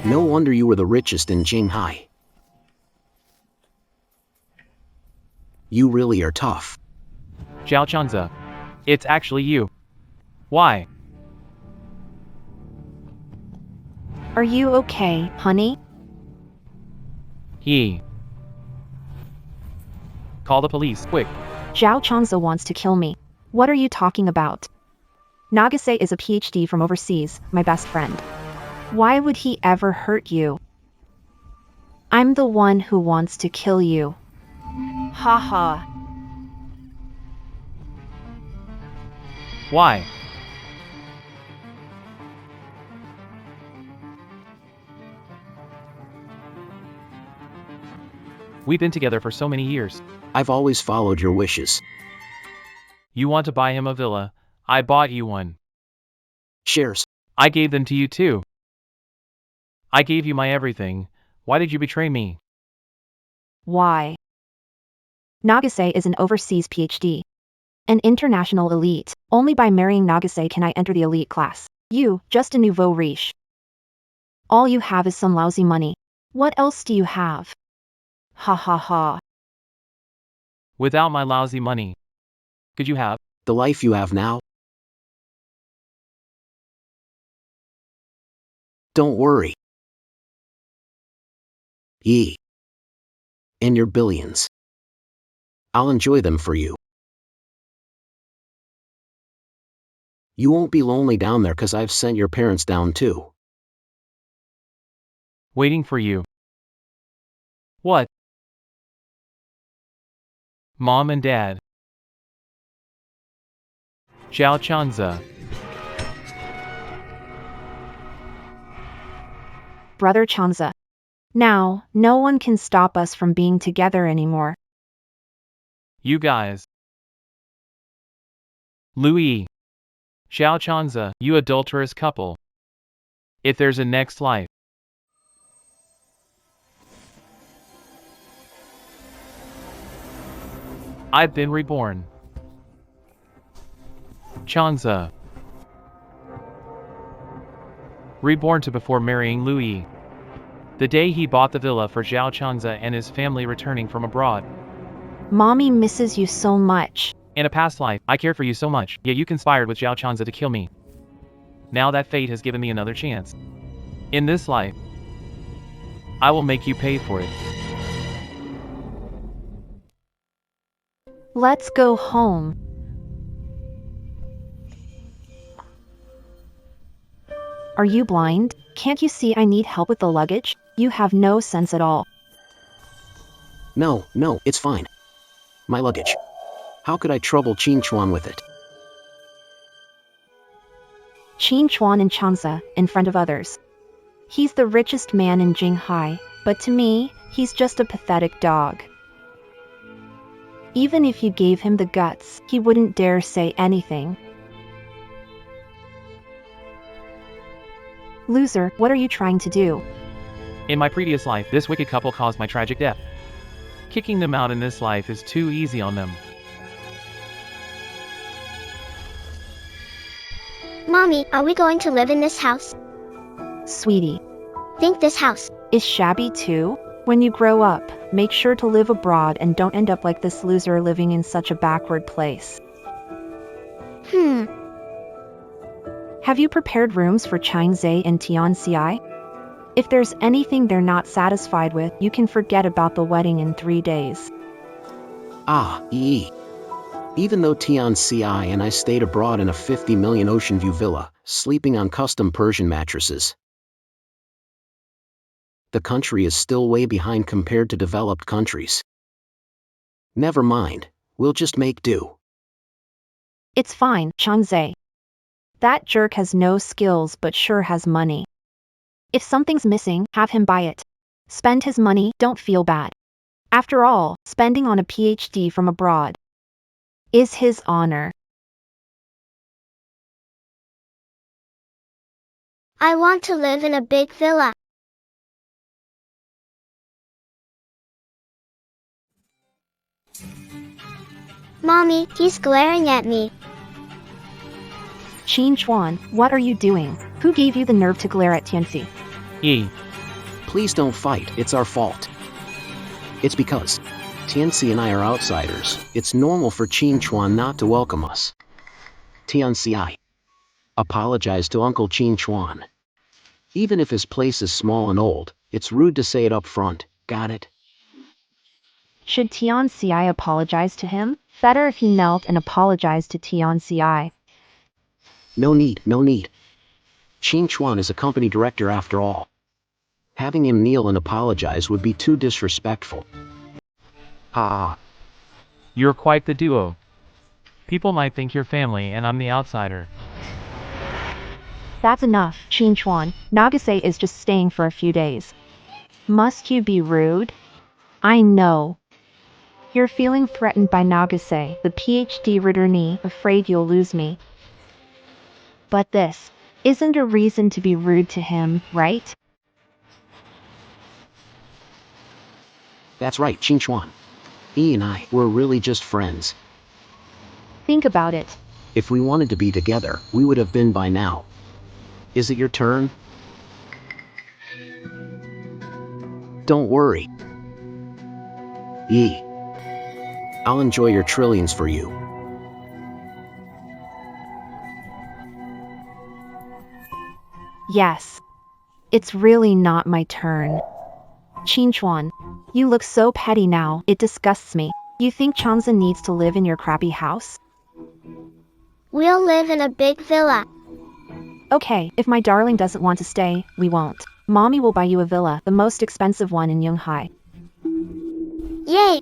No wonder you were the richest in Jinghai. You really are tough. Zhao Changze. It's actually you. Why? Are you okay, honey? Call the police, quick. Zhao Changze wants to kill me. What are you talking about? Nagase is a PhD from overseas, my best friend. Why would he ever hurt you? I'm the one who wants to kill you. Haha. Why? We've been together for so many years. I've always followed your wishes. You want to buy him a villa? I bought you one. Shares. I gave them to you too. I gave you my everything. Why did you betray me? Why? Nagase is an overseas PhD. An international elite. Only by marrying Nagase can I enter the elite class. You, just a nouveau riche. All you have is some lousy money. What else do you have? Ha ha ha. Without my lousy money, could you have? The life you have now? Don't worry. And your billions. I'll enjoy them for you. You won't be lonely down there cause I've sent your parents down too. Waiting for you. What? Mom and Dad. Zhao Changze. Brother Changze. Now, no one can stop us from being together anymore. You guys. Liu Yiyi. Zhao Changze, you adulterous couple. If there's a next life. I've been reborn. Changze. Reborn to before marrying Liu Yiyi. The day he bought the villa for Zhao Changze and his family returning from abroad. Mommy misses you so much. In a past life, I cared for you so much, yet you conspired with Zhao Changze to kill me. Now that fate has given me another chance. In this life, I will make you pay for it. Let's go home. Are you blind? Can't you see I need help with the luggage? You have no sense at all. No, it's fine. My luggage. How could I trouble Qin Chuan with it? Qin Chuan and Changze, in front of others. He's the richest man in Jinghai, but to me, he's just a pathetic dog. Even if you gave him the guts, he wouldn't dare say anything. Loser, what are you trying to do? In my previous life, this wicked couple caused my tragic death. Kicking them out in this life is too easy on them. Mommy, are we going to live in this house? Sweetie, Think this house is shabby too? When you grow up, make sure to live abroad and don't end up like this loser living in such a backward place. Have you prepared rooms for Changze and Tianci? If there's anything they're not satisfied with, you can forget about the wedding in 3 days. Even though Tianci and I stayed abroad in a 50 million ocean view villa, sleeping on custom Persian mattresses, the country is still way behind compared to developed countries. Never mind, we'll just make do. It's fine, Changze. That jerk has no skills but sure has money. If something's missing, have him buy it. Spend his money, don't feel bad. After all, spending on a PhD from abroad is his honor. I want to live in a big villa. Mommy, he's glaring at me. Qin Chuan, what are you doing? Who gave you the nerve to glare at Tianci? Please don't fight, it's our fault. It's because Tianxi and I are outsiders. It's normal for Qin Chuan not to welcome us. Tianxi, apologize to Uncle Qin Chuan. Even if his place is small and old, it's rude to say it up front, got it? Should Tianxi apologize to him? Better if he knelt and apologized to Tianxi. No need, no need. Qin Chuan is a company director after all. Having him kneel and apologize would be too disrespectful. Ha. You're quite the duo. People might think you're family and I'm the outsider. That's enough, Qin Chuan. Nagase is just staying for a few days. Must you be rude? I know. You're feeling threatened by Nagase, the PhD returnee, afraid you'll lose me. But this isn't a reason to be rude to him, right? That's right, Qin Chuan. He and I were really just friends. Think about it. If we wanted to be together, we would have been by now. Is it your turn? Don't worry. Yi. I'll enjoy your trillions for you. Yes. It's really not my turn. Qin Chuan, you look so petty now, it disgusts me. You think Changze needs to live in your crappy house? We'll live in a big villa. Okay, if my darling doesn't want to stay, we won't. Mommy will buy you a villa, the most expensive one in Jinghai. Yay!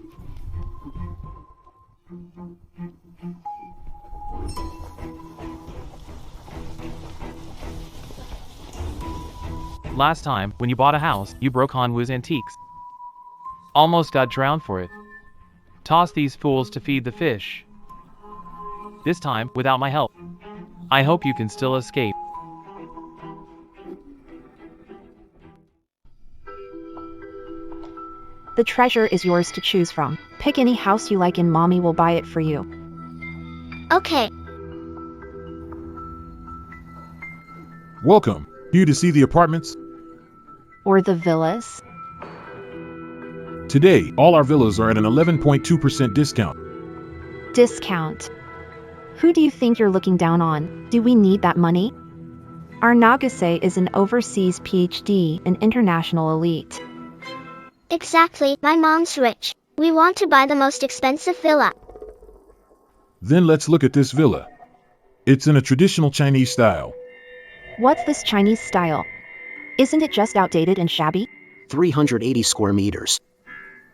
Last time, when you bought a house, you broke Hanwu's antiques. Almost got drowned for it. Toss these fools to feed the fish. This time, without my help. I hope you can still escape. The treasure is yours to choose from. Pick any house you like and Mommy will buy it for you. Okay. Welcome. Here to see the apartments? Or the villas? Today, all our villas are at an 11.2% discount. Discount. Who do you think you're looking down on? Do we need that money? Our Nagase is an overseas PhD, an international elite. Exactly, my mom's rich. We want to buy the most expensive villa. Then let's look at this villa. It's in a traditional Chinese style. What's this Chinese style? Isn't it just outdated and shabby? 380 square meters.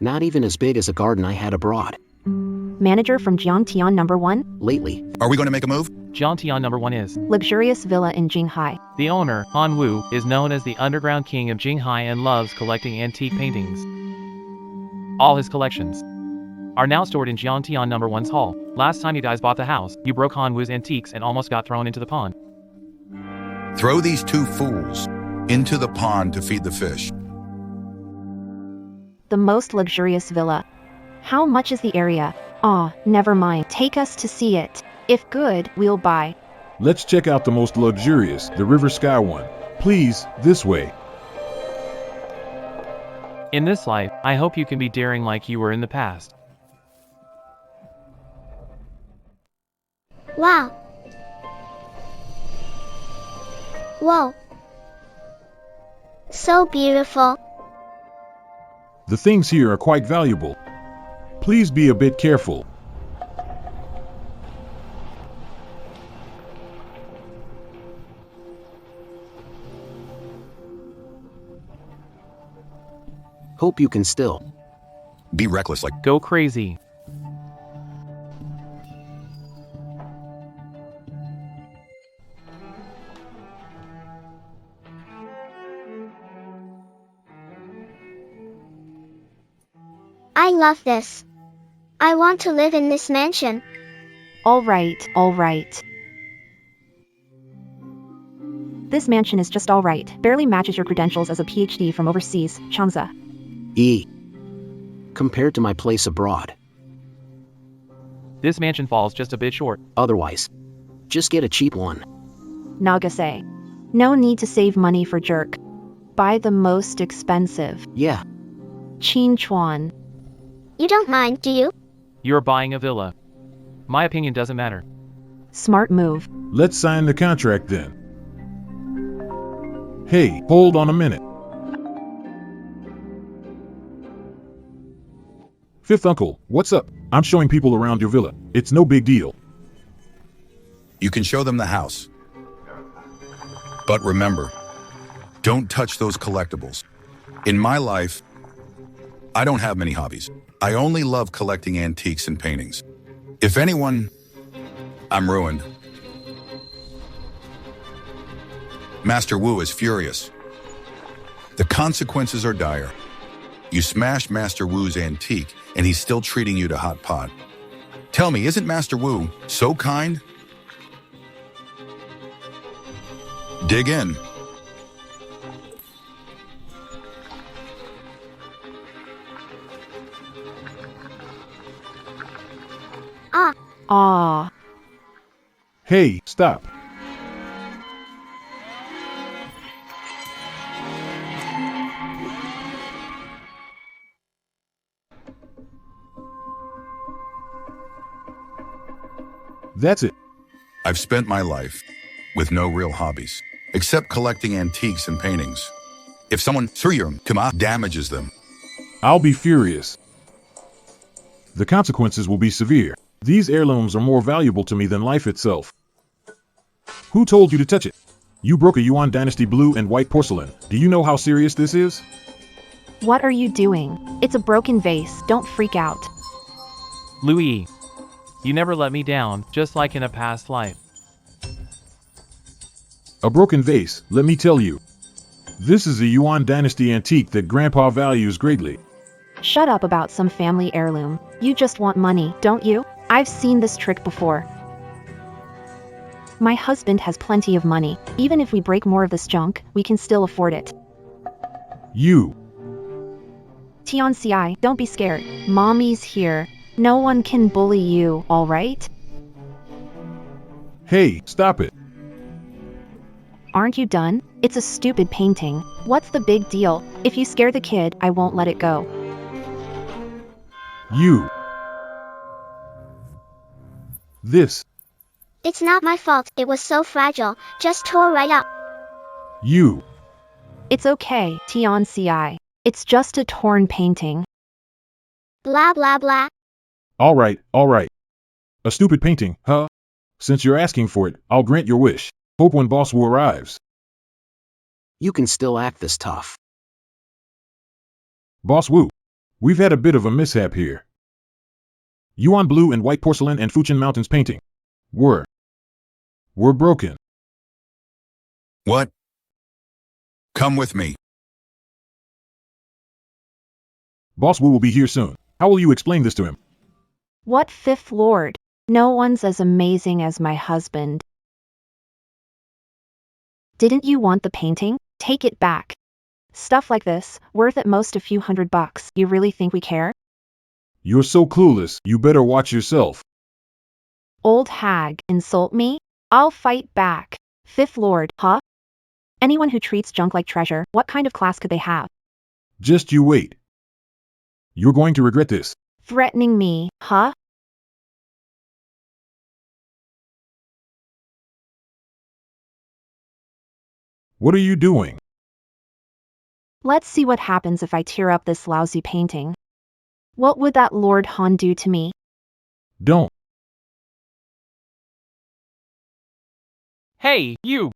Not even as big as a garden I had abroad. Manager from Jiangtian number 1? Lately, Are we going to make a move? Jiangtian number 1 is. Luxurious villa in Jinghai. The owner, Hanwu, is known as the underground king of Jinghai and loves collecting antique paintings. All his collections are now stored in Jiangtian number 1's hall. Last time you guys bought the house, you broke Hanwu's antiques and almost got thrown into the pond. Throw these two fools into the pond to feed the fish. The most luxurious villa. How much is the area? Aw, never mind. Take us to see it. If good, we'll buy. Let's check out the most luxurious, the River Sky one. Please, this way. In this life, I hope you can be daring like you were in the past. Wow. Whoa. So beautiful. The things here are quite valuable. Please be a bit careful. hope you can still. Be reckless like. Go crazy. I love this. I want to live in this mansion. All right, all right. This mansion is just all right. Barely matches your credentials as a PhD from overseas, Changze. Compared to my place abroad. This mansion falls just a bit short. Otherwise, just get a cheap one. Nagase. No need to save money for jerk. Buy the most expensive. Yeah, Qin Chuan. You don't mind, do you? You're buying a villa. My opinion doesn't matter. Smart move. Let's sign the contract then. Hey, hold on a minute. Fifth uncle, what's up? I'm showing people around your villa. It's no big deal. You can show them the house. But remember, don't touch those collectibles. In my life, I don't have many hobbies. I only love collecting antiques and paintings. If anyone, I'm ruined. Master Wu is furious. The consequences are dire. You smashed Master Wu's antique, and he's still treating you to hot pot. Tell me, isn't Master Wu so kind? Dig in. Ah. Hey, stop. That's it. I've spent my life with no real hobbies, except collecting antiques and paintings. If someone damages them, I'll be furious. The consequences will be severe. These heirlooms are more valuable to me than life itself. Who told you to touch it? You broke a Yuan Dynasty blue and white porcelain. Do you know how serious this is? What are you doing? It's a broken vase, don't freak out. Liu Yiyi. You never let me down, just like in a past life. A broken vase, let me tell you. This is a Yuan Dynasty antique that Grandpa values greatly. Shut up about some family heirloom. You just want money, don't you? I've seen this trick before. My husband has plenty of money. Even if we break more of this junk, we can still afford it. You. Tianci, don't be scared. Mommy's here. No one can bully you, alright? Hey, stop it. Aren't you done? It's a stupid painting. What's the big deal? If you scare the kid, I won't let it go. You. This. It's not my fault, it was so fragile, just tore right up. You. It's okay, Tianci. It's just a torn painting. Blah blah blah. All right. A stupid painting, huh? Since you're asking for it, I'll grant your wish. Hope when Boss Wu arrives. you can still act this tough. Boss Wu, we've had a bit of a mishap here. Yuan blue and white porcelain and Fujian Mountains painting. We're broken. what? Come with me. Boss Wu will be here soon. How will you explain this to him? What fifth lord? No one's as amazing as my husband. Didn't you want the painting? Take it back. Stuff like this, worth at most a few $100. You really think we care? You're so clueless, you better watch yourself. Old hag, insult me? I'll fight back. Fifth lord, huh? Anyone who treats junk like treasure, what kind of class could they have? Just you wait. You're going to regret this. Threatening me, huh? What are you doing? Let's see what happens if I tear up this lousy painting. What would that Lord Han do to me? Don't. Hey, you!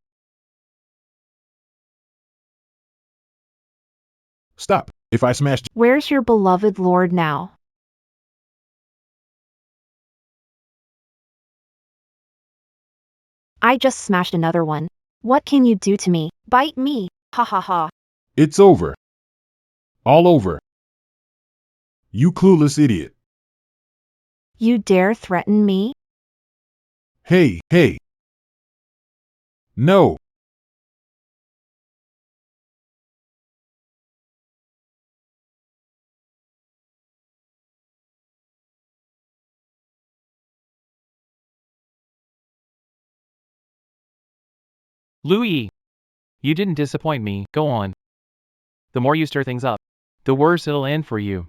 Stop. If I smashed Where's your beloved Lord now? I just smashed another one. What can you do to me? Bite me. Ha ha ha. it's over. All over. You clueless idiot. You dare threaten me? Hey. No. Liu Yiyi. You didn't disappoint me, go on. The more you stir things up, the worse it'll end for you.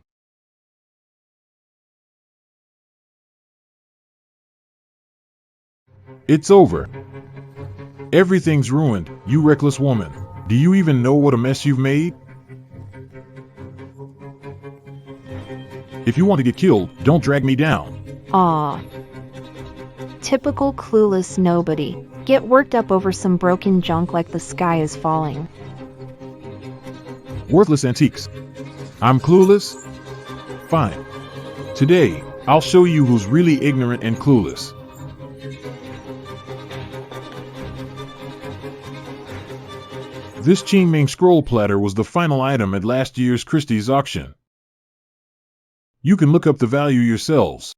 It's over. Everything's ruined, you reckless woman. Do you even know what a mess you've made? If you want to get killed, don't drag me down. Aw. Typical clueless nobody. Get worked up over some broken junk like the sky is falling. Worthless antiques. I'm clueless? Fine. Today, I'll show you who's really ignorant and clueless. This Qingming scroll platter was the final item at last year's Christie's auction. You can look up the value yourselves.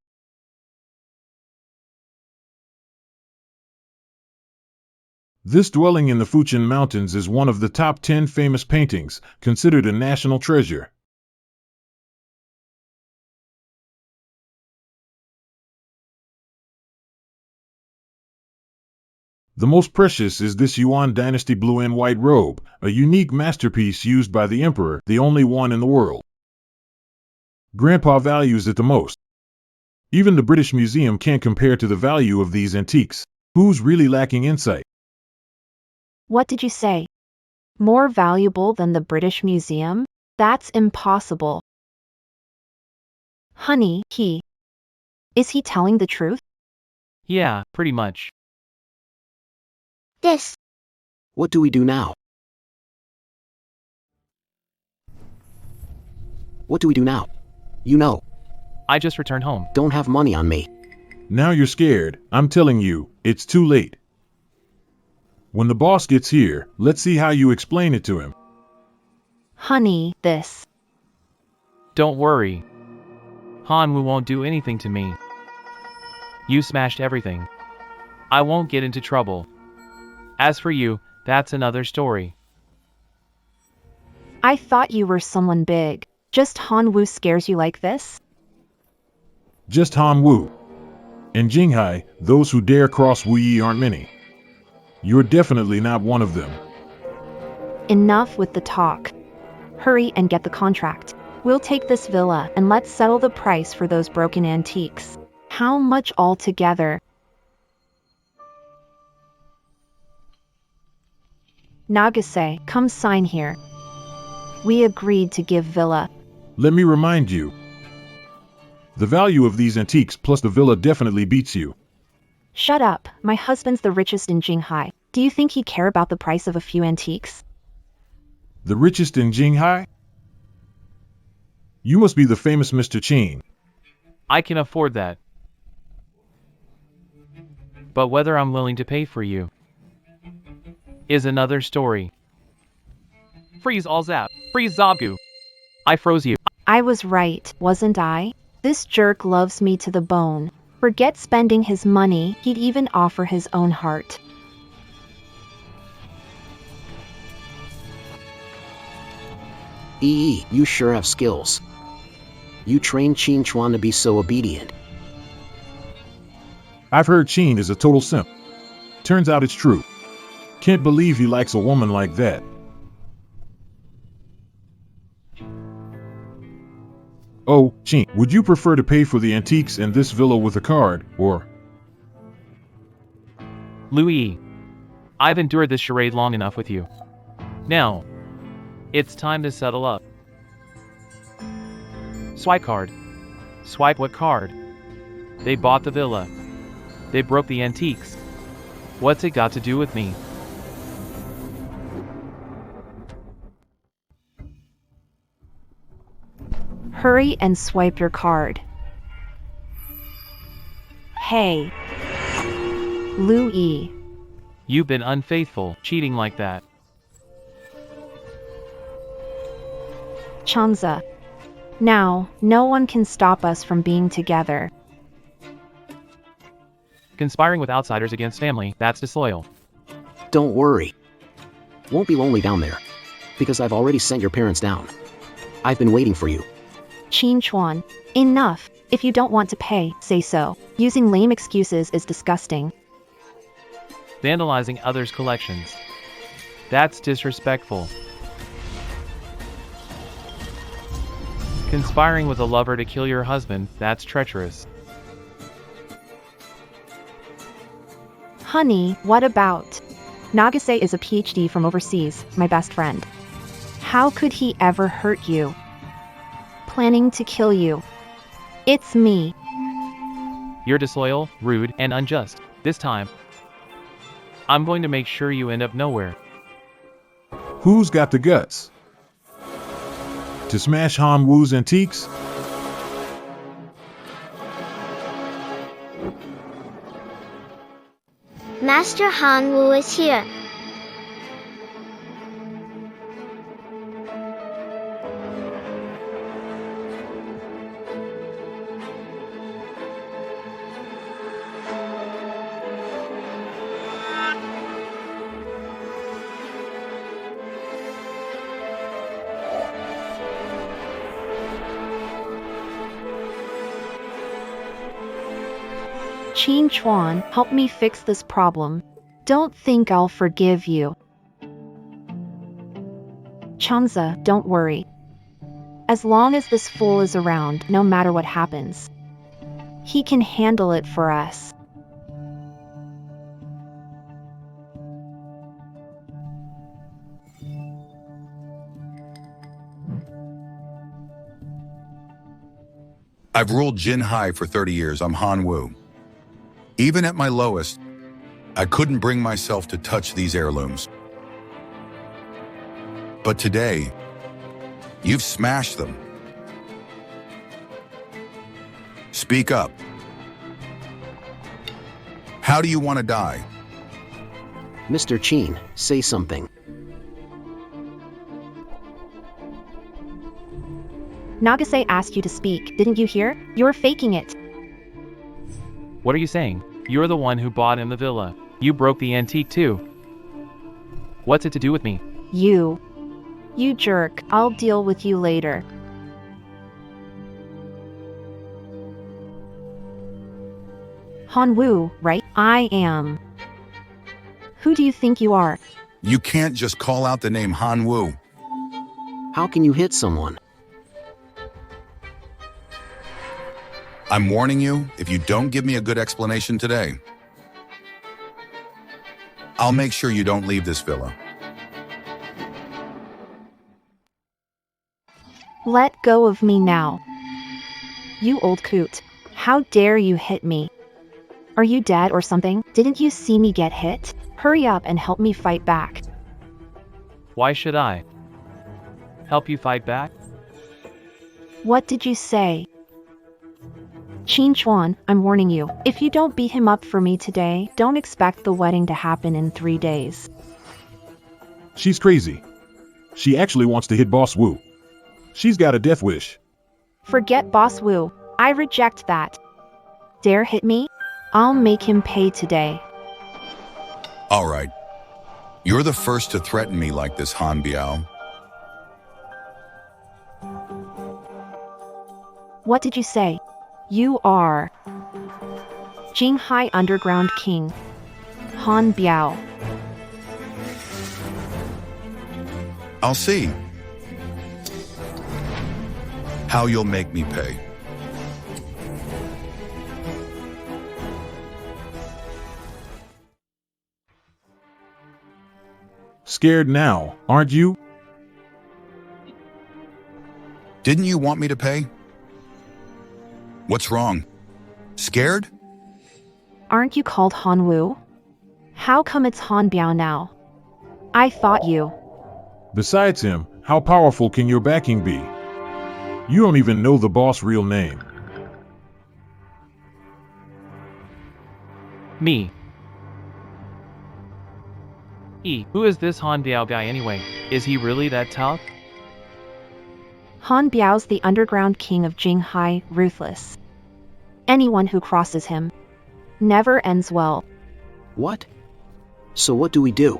This dwelling in the Fujian Mountains is one of the top 10 famous paintings, considered a national treasure. The most precious is this Yuan Dynasty blue and white robe, a unique masterpiece used by the emperor, the only one in the world. Grandpa values it the most. Even the British Museum can't compare to the value of these antiques. Who's really lacking insight? What did you say? More valuable than the British Museum? That's impossible. Honey, is he telling the truth? Yeah, pretty much. This. What do we do now? What do we do now? You know, I just returned home. don't have money on me. Now you're scared. I'm telling you, it's too late. When the boss gets here, let's see how you explain it to him. Honey, this. Don't worry. Hanwu won't do anything to me. You smashed everything. I won't get into trouble. As for you, that's another story. I thought you were someone big. Just Hanwu scares you like this? Just Han Wu. In Jinghai, those who dare cross Wu Yi aren't many. You're definitely not one of them. Enough with the talk. Hurry and get the contract. We'll take this villa and let's settle the price for those broken antiques. How much altogether? Nagase, come sign here. We agreed to give villa. Let me remind you. The value of these antiques plus the villa definitely beats you. Shut up, my husband's the richest in Jinghai. Do you think he'd care about the price of a few antiques? The richest in Jinghai? You must be the famous Mr. Qin. I can afford that. But whether I'm willing to pay for you is another story. Freeze all zap. Freeze Zabu. I froze you. I was right, wasn't I? This jerk loves me to the bone. Forget spending his money, he'd even offer his own heart. Yi, you sure have skills. You trained Qin Chuan to be so obedient. I've heard Qin is a total simp. Turns out it's true. Can't believe he likes a woman like that. Oh, Qin, would you prefer to pay for the antiques in this villa with a card, or... Liu Yiyi, I've endured this charade long enough with you. Now, it's time to settle up. Swipe card. Swipe what card? They bought the villa. They broke the antiques. What's it got to do with me? Hurry and swipe your card. Hey. Liu Yiyi. You've been unfaithful, cheating like that. Changze. Now, no one can stop us from being together. Conspiring with outsiders against family, that's disloyal. Don't worry. Won't be lonely down there. Because I've already sent your parents down. I've been waiting for you. Qin Chuan. Enough. If you don't want to pay, say so. Using lame excuses is disgusting. Vandalizing others' collections. That's disrespectful. Conspiring with a lover to kill your husband, that's treacherous. Honey, what about? Nagase is a PhD from overseas, my best friend. How could he ever hurt you? Planning to kill you. It's me. You're disloyal, rude, and unjust. This time, I'm going to make sure you end up nowhere. Who's got the guts to smash Han Wu's antiques? Master Han Wu is here. Qin Chuan, help me fix this problem. Don't think I'll forgive you. Changze, don't worry. As long as this fool is around, no matter what happens, he can handle it for us. I've ruled Jinghai for 30 years. I'm Han Wu. Even at my lowest, I couldn't bring myself to touch these heirlooms. But today, you've smashed them. Speak up. How do you want to die? Mr. Qin, say something. Nagase asked you to speak, didn't you hear? You're faking it. What are you saying? You're the one who bought him the villa. You broke the antique too. What's it to do with me? You jerk. I'll deal with you later. Han Wu, right? I am. Who do you think you are? You can't just call out the name Han Wu. How can you hit someone? I'm warning you, if you don't give me a good explanation today, I'll make sure you don't leave this villa. Let go of me now. You old coot. How dare you hit me? Are you dead or something? Didn't you see me get hit? Hurry up and help me fight back. Why should I help you fight back? What did you say? Qin Chuan, I'm warning you. If you don't beat him up for me today, don't expect the wedding to happen in 3 days. She's crazy. She actually wants to hit Boss Wu. She's got a death wish. Forget Boss Wu. I reject that. Dare hit me? I'll make him pay today. All right. You're the first to threaten me like this, Han Biao. What did you say? You are Jinghai Underground King, Han Biao. I'll see how you'll make me pay. Scared now, aren't you? Didn't you want me to pay? What's wrong? Scared? Aren't you called Han Wu? How come it's Han Biao now? I thought you. Besides him, how powerful can your backing be? You don't even know the boss' real name. Me. Who is this Han Biao guy anyway? Is he really that tough? Han Biao's the underground king of Jinghai, ruthless. Anyone who crosses him never ends well. What? So what do we do?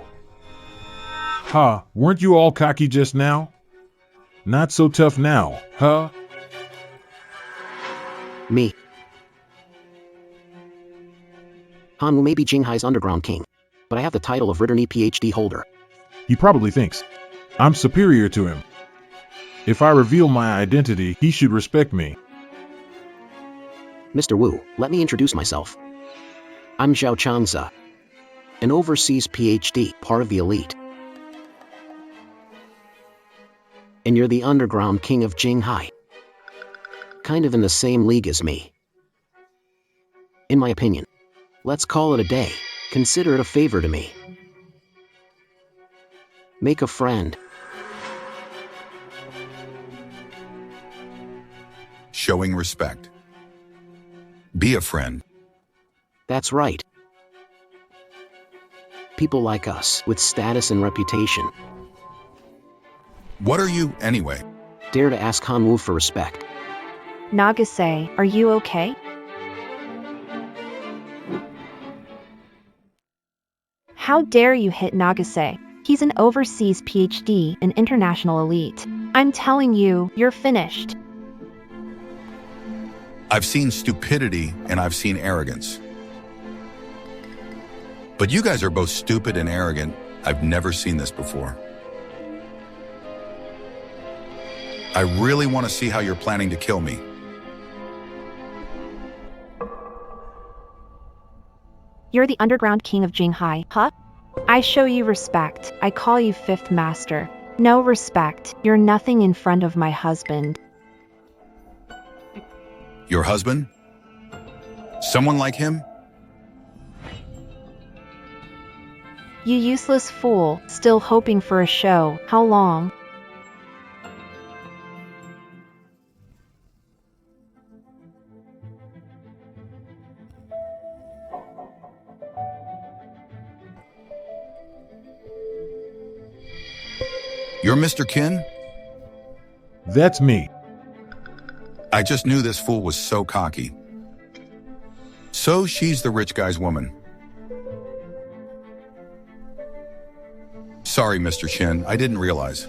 Ha, weren't you all cocky just now? Not so tough now, huh? Me. Han Wu may be Jinghai's underground king, but I have the title of Ritterny PhD holder. He probably thinks I'm superior to him. If I reveal my identity, he should respect me. Mr. Wu, let me introduce myself. I'm Zhao Changze, an overseas PhD, part of the elite. And you're the underground king of Jinghai. Kind of in the same league as me. In my opinion. Let's call it a day. Consider it a favor to me. Make a friend. Showing respect. Be a friend. That's right. People like us, with status and reputation, What are you, anyway? dare to ask Han Wu for respect. Nagase, are you okay? How dare you hit Nagase? He's an overseas PhD, an international elite. I'm telling you, you're finished. I've seen stupidity and I've seen arrogance. But you guys are both stupid and arrogant. I've never seen this before. I really want to see how you're planning to kill me. You're the underground king of Jinghai, huh? I show you respect. I call you fifth master. No respect. You're nothing in front of my husband. Your husband? Someone like him? You useless fool, still hoping for a show. How long? You're Mr. Qin? That's me. I just knew this fool was so cocky. So she's the rich guy's woman. Sorry, Mr. Qin, I didn't realize.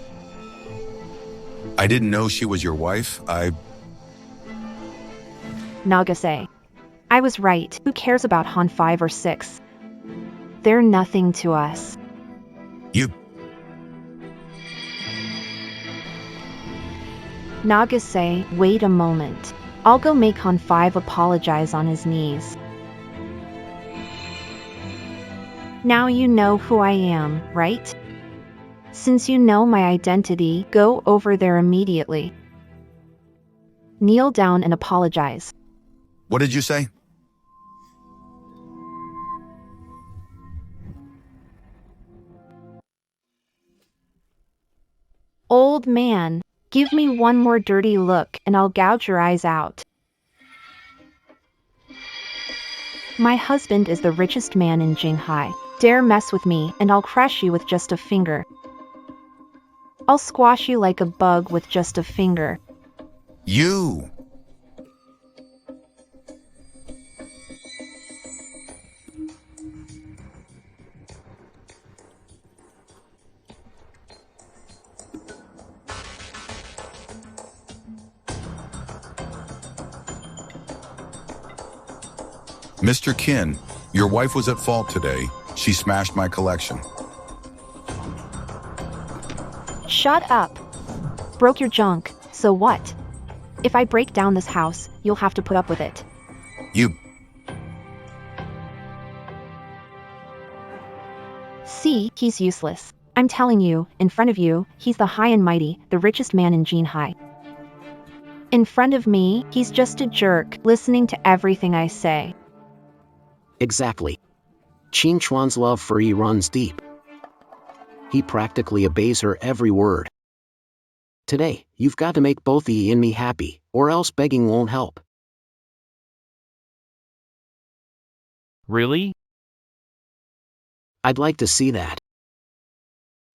I didn't know she was your wife. Nagase. I was right. Who cares about Han 5 or 6? They're nothing to us. You... Nagase, wait a moment. I'll go make Han 5 apologize on his knees. Now you know who I am, right? Since you know my identity, go over there immediately. Kneel down and apologize. What did you say? Old man, give me one more dirty look and I'll gouge your eyes out. My husband is the richest man in Jinghai. Dare mess with me and I'll crush you with just a finger. I'll squash you like a bug with just a finger. You! Mr. Qin, your wife was at fault today. She smashed my collection. Shut up. Broke your junk, so what? If I break down this house, you'll have to put up with it. You... See, he's useless. I'm telling you, in front of you, he's the high and mighty, the richest man in Jinghai. In front of me, he's just a jerk, listening to everything I say. Exactly. Qin Chuan's love for Yi runs deep. He practically obeys her every word. Today, you've got to make both Yi and me happy, or else begging won't help. Really? I'd like to see that.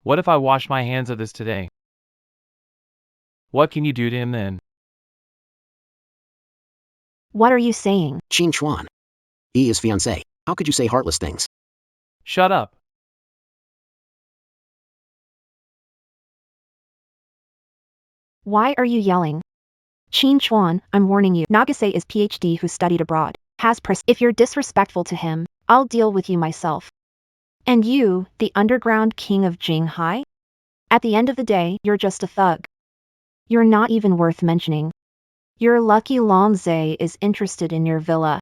What if I wash my hands of this today? What can you do to him then? What are you saying? Qin Chuan. Yi is fiancé. How could you say heartless things? Shut up. Why are you yelling? Qin Chuan, I'm warning you. Nagase is PhD who studied abroad. If you're disrespectful to him, I'll deal with you myself. And you, the underground king of Jinghai? At the end of the day, you're just a thug. You're not even worth mentioning. Your lucky Longze is interested in your villa.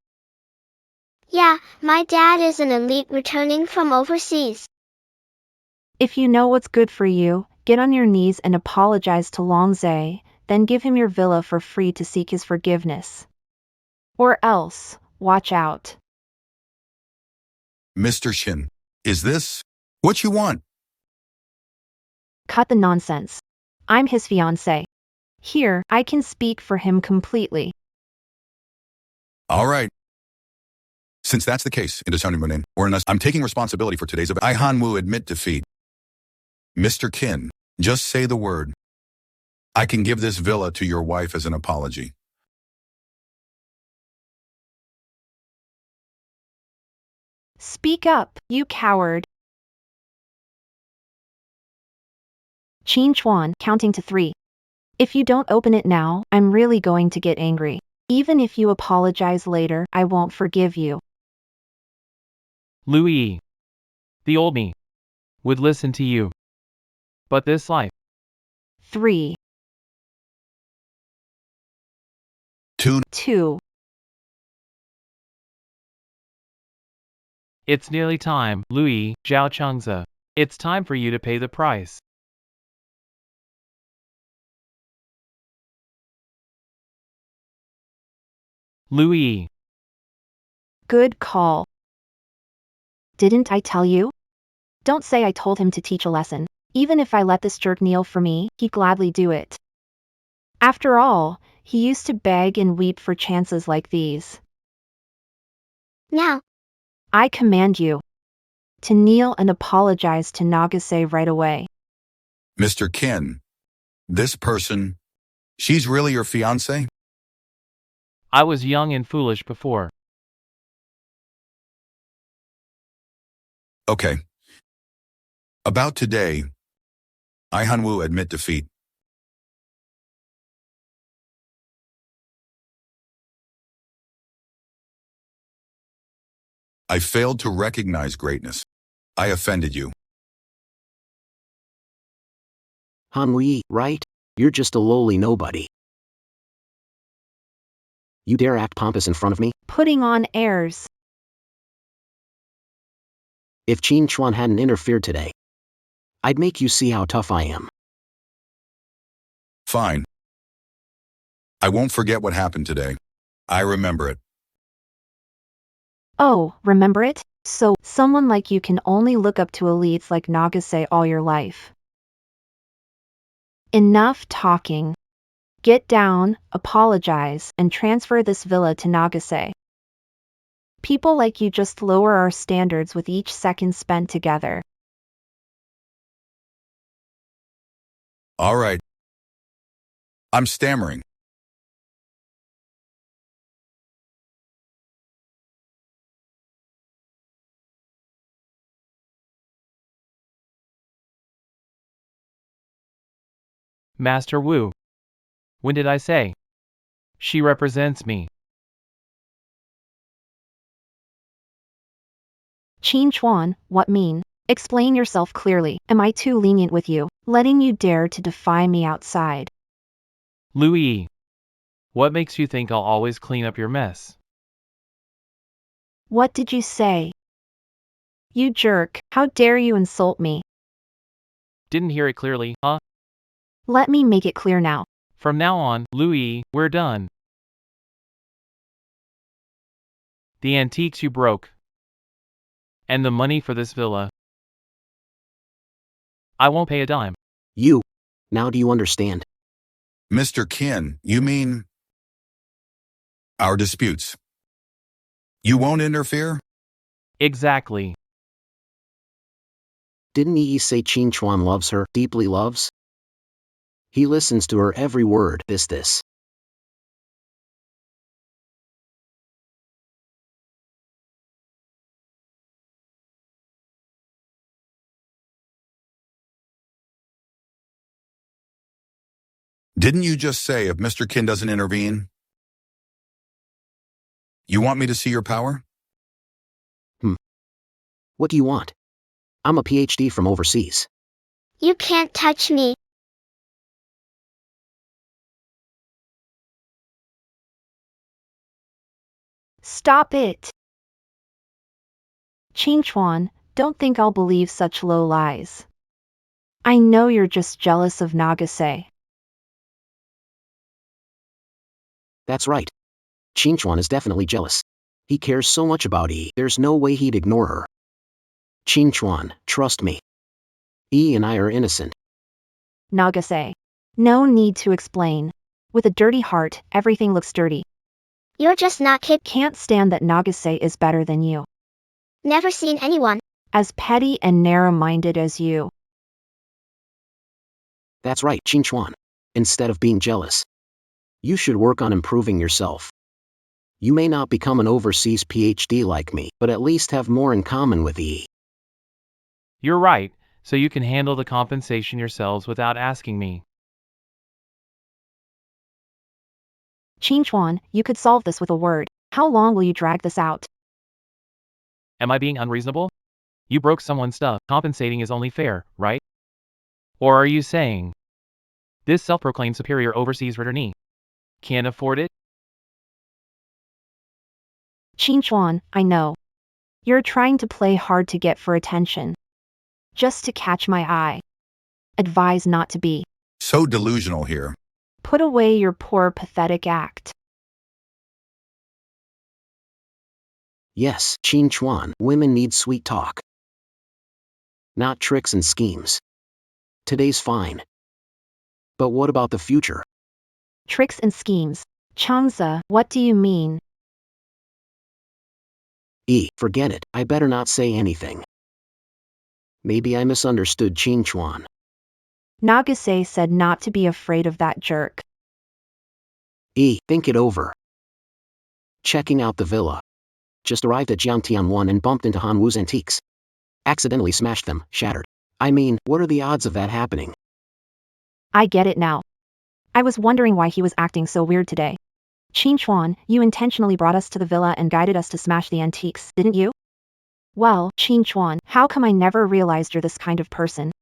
Yeah, my dad is an elite returning from overseas. If you know what's good for you, get on your knees and apologize to Longze, then give him your villa for free to seek his forgiveness. Or else, watch out. Mr. Shin, is this what you want? Cut the nonsense. I'm his fiancé. Here, I can speak for him completely. All right. Since that's the case, I'm taking responsibility for today's event. I Hanwoo admit defeat. Mr. Qin, just say the word. I can give this villa to your wife as an apology. Speak up, you coward. Qin Chuan, counting to 3. If you don't open it now, I'm really going to get angry. Even if you apologize later, I won't forgive you. Liu Yiyi. The old me would listen to you. But this life, 3, 2. 2. it's nearly time, Liu Yiyi, Zhao Changze. It's time for you to pay the price. Liu Yiyi. Good call. Didn't I tell you? Don't say I told him to teach a lesson. Even if I let this jerk kneel for me, he'd gladly do it. After all, he used to beg and weep for chances like these. Now, I command you to kneel and apologize to Nagase right away. Mr. Qin, this person, she's really your fiancé? I was young and foolish before. Okay. About today, I Hanwoo admit defeat. I failed to recognize greatness. I offended you. Hanwoo, right? You're just a lowly nobody. You dare act pompous in front of me? Putting on airs. If Qin Chuan hadn't interfered today, I'd make you see how tough I am. Fine. I won't forget what happened today. I remember it. Oh, remember it? So, someone like you can only look up to elites like Nagase all your life. Enough talking. Get down, apologize, and transfer this villa to Nagase. People like you just lower our standards with each second spent together. All right. I'm stammering. Master Wu. When did I say? She represents me. Qin Chuan, what mean? Explain yourself clearly. Am I too lenient with you, letting you dare to defy me outside? Liu Yiyi. What makes you think I'll always clean up your mess? What did you say? You jerk, how dare you insult me? Didn't hear it clearly, huh? Let me make it clear now. From now on, Liu Yiyi, we're done. The antiques you broke. And the money for this villa. I won't pay a dime. You. Now do you understand? Mr. Qin, you mean our disputes? You won't interfere? Exactly. Didn't Yi say Qin Chuan loves her, deeply loves? He listens to her every word. This. Didn't you just say if Mr. Qin doesn't intervene? You want me to see your power? What do you want? I'm a PhD from overseas. you can't touch me. Stop it! Qin Chuan, don't think I'll believe such low lies. I know you're just jealous of Nagase. That's right. Qin Chuan is definitely jealous. He cares so much about Yi, there's no way he'd ignore her. Qin Chuan, trust me. Yi and I are innocent. Nagase. No need to explain. With a dirty heart, everything looks dirty. You're just not Can't stand that Nagase is better than you. never seen anyone. As petty and narrow-minded as you. That's right, Qin Chuan. Instead of being jealous, you should work on improving yourself. You may not become an overseas PhD like me, but at least have more in common with Yi. You're right, so you can handle the compensation yourselves without asking me. Qin Chuan, you could solve this with a word. How long will you drag this out? Am I being unreasonable? You broke someone's stuff. Compensating is only fair, right? Or are you saying this self-proclaimed superior overseas returnee can't afford it? Qin Chuan, I know. You're trying to play hard to get for attention. Just to catch my eye. Advise not to be. So delusional here. Put away your poor pathetic act. Yes, Qin Chuan, women need sweet talk. Not tricks and schemes. Today's fine. But what about the future? Tricks and schemes. Changze, what do you mean? Forget it, I better not say anything. Maybe I misunderstood Qin Chuan. Nagase said not to be afraid of that jerk. Think it over. Checking out the villa. Just arrived at Jiangtian 1 and bumped into Han Wu's antiques. Accidentally smashed them, shattered. I mean, what are the odds of that happening? I get it now. I was wondering why he was acting so weird today. Qin Chuan, you intentionally brought us to the villa and guided us to smash the antiques, didn't you? Well, Qin Chuan, how come I never realized you're this kind of person?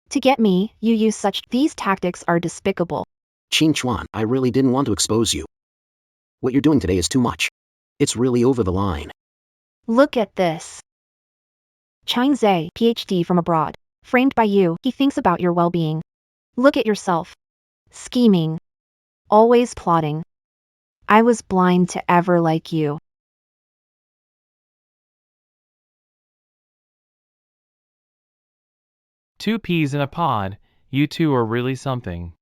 To get me, you use these tactics are despicable. Qin Chuan, I really didn't want to expose you. What you're doing today is too much. It's really over the line. Look at this. Changze, PhD from abroad. Framed by you, he thinks about your well-being. Look at yourself. Scheming. Always plotting. I was blind to ever like you. Two peas in a pod, you two are really something.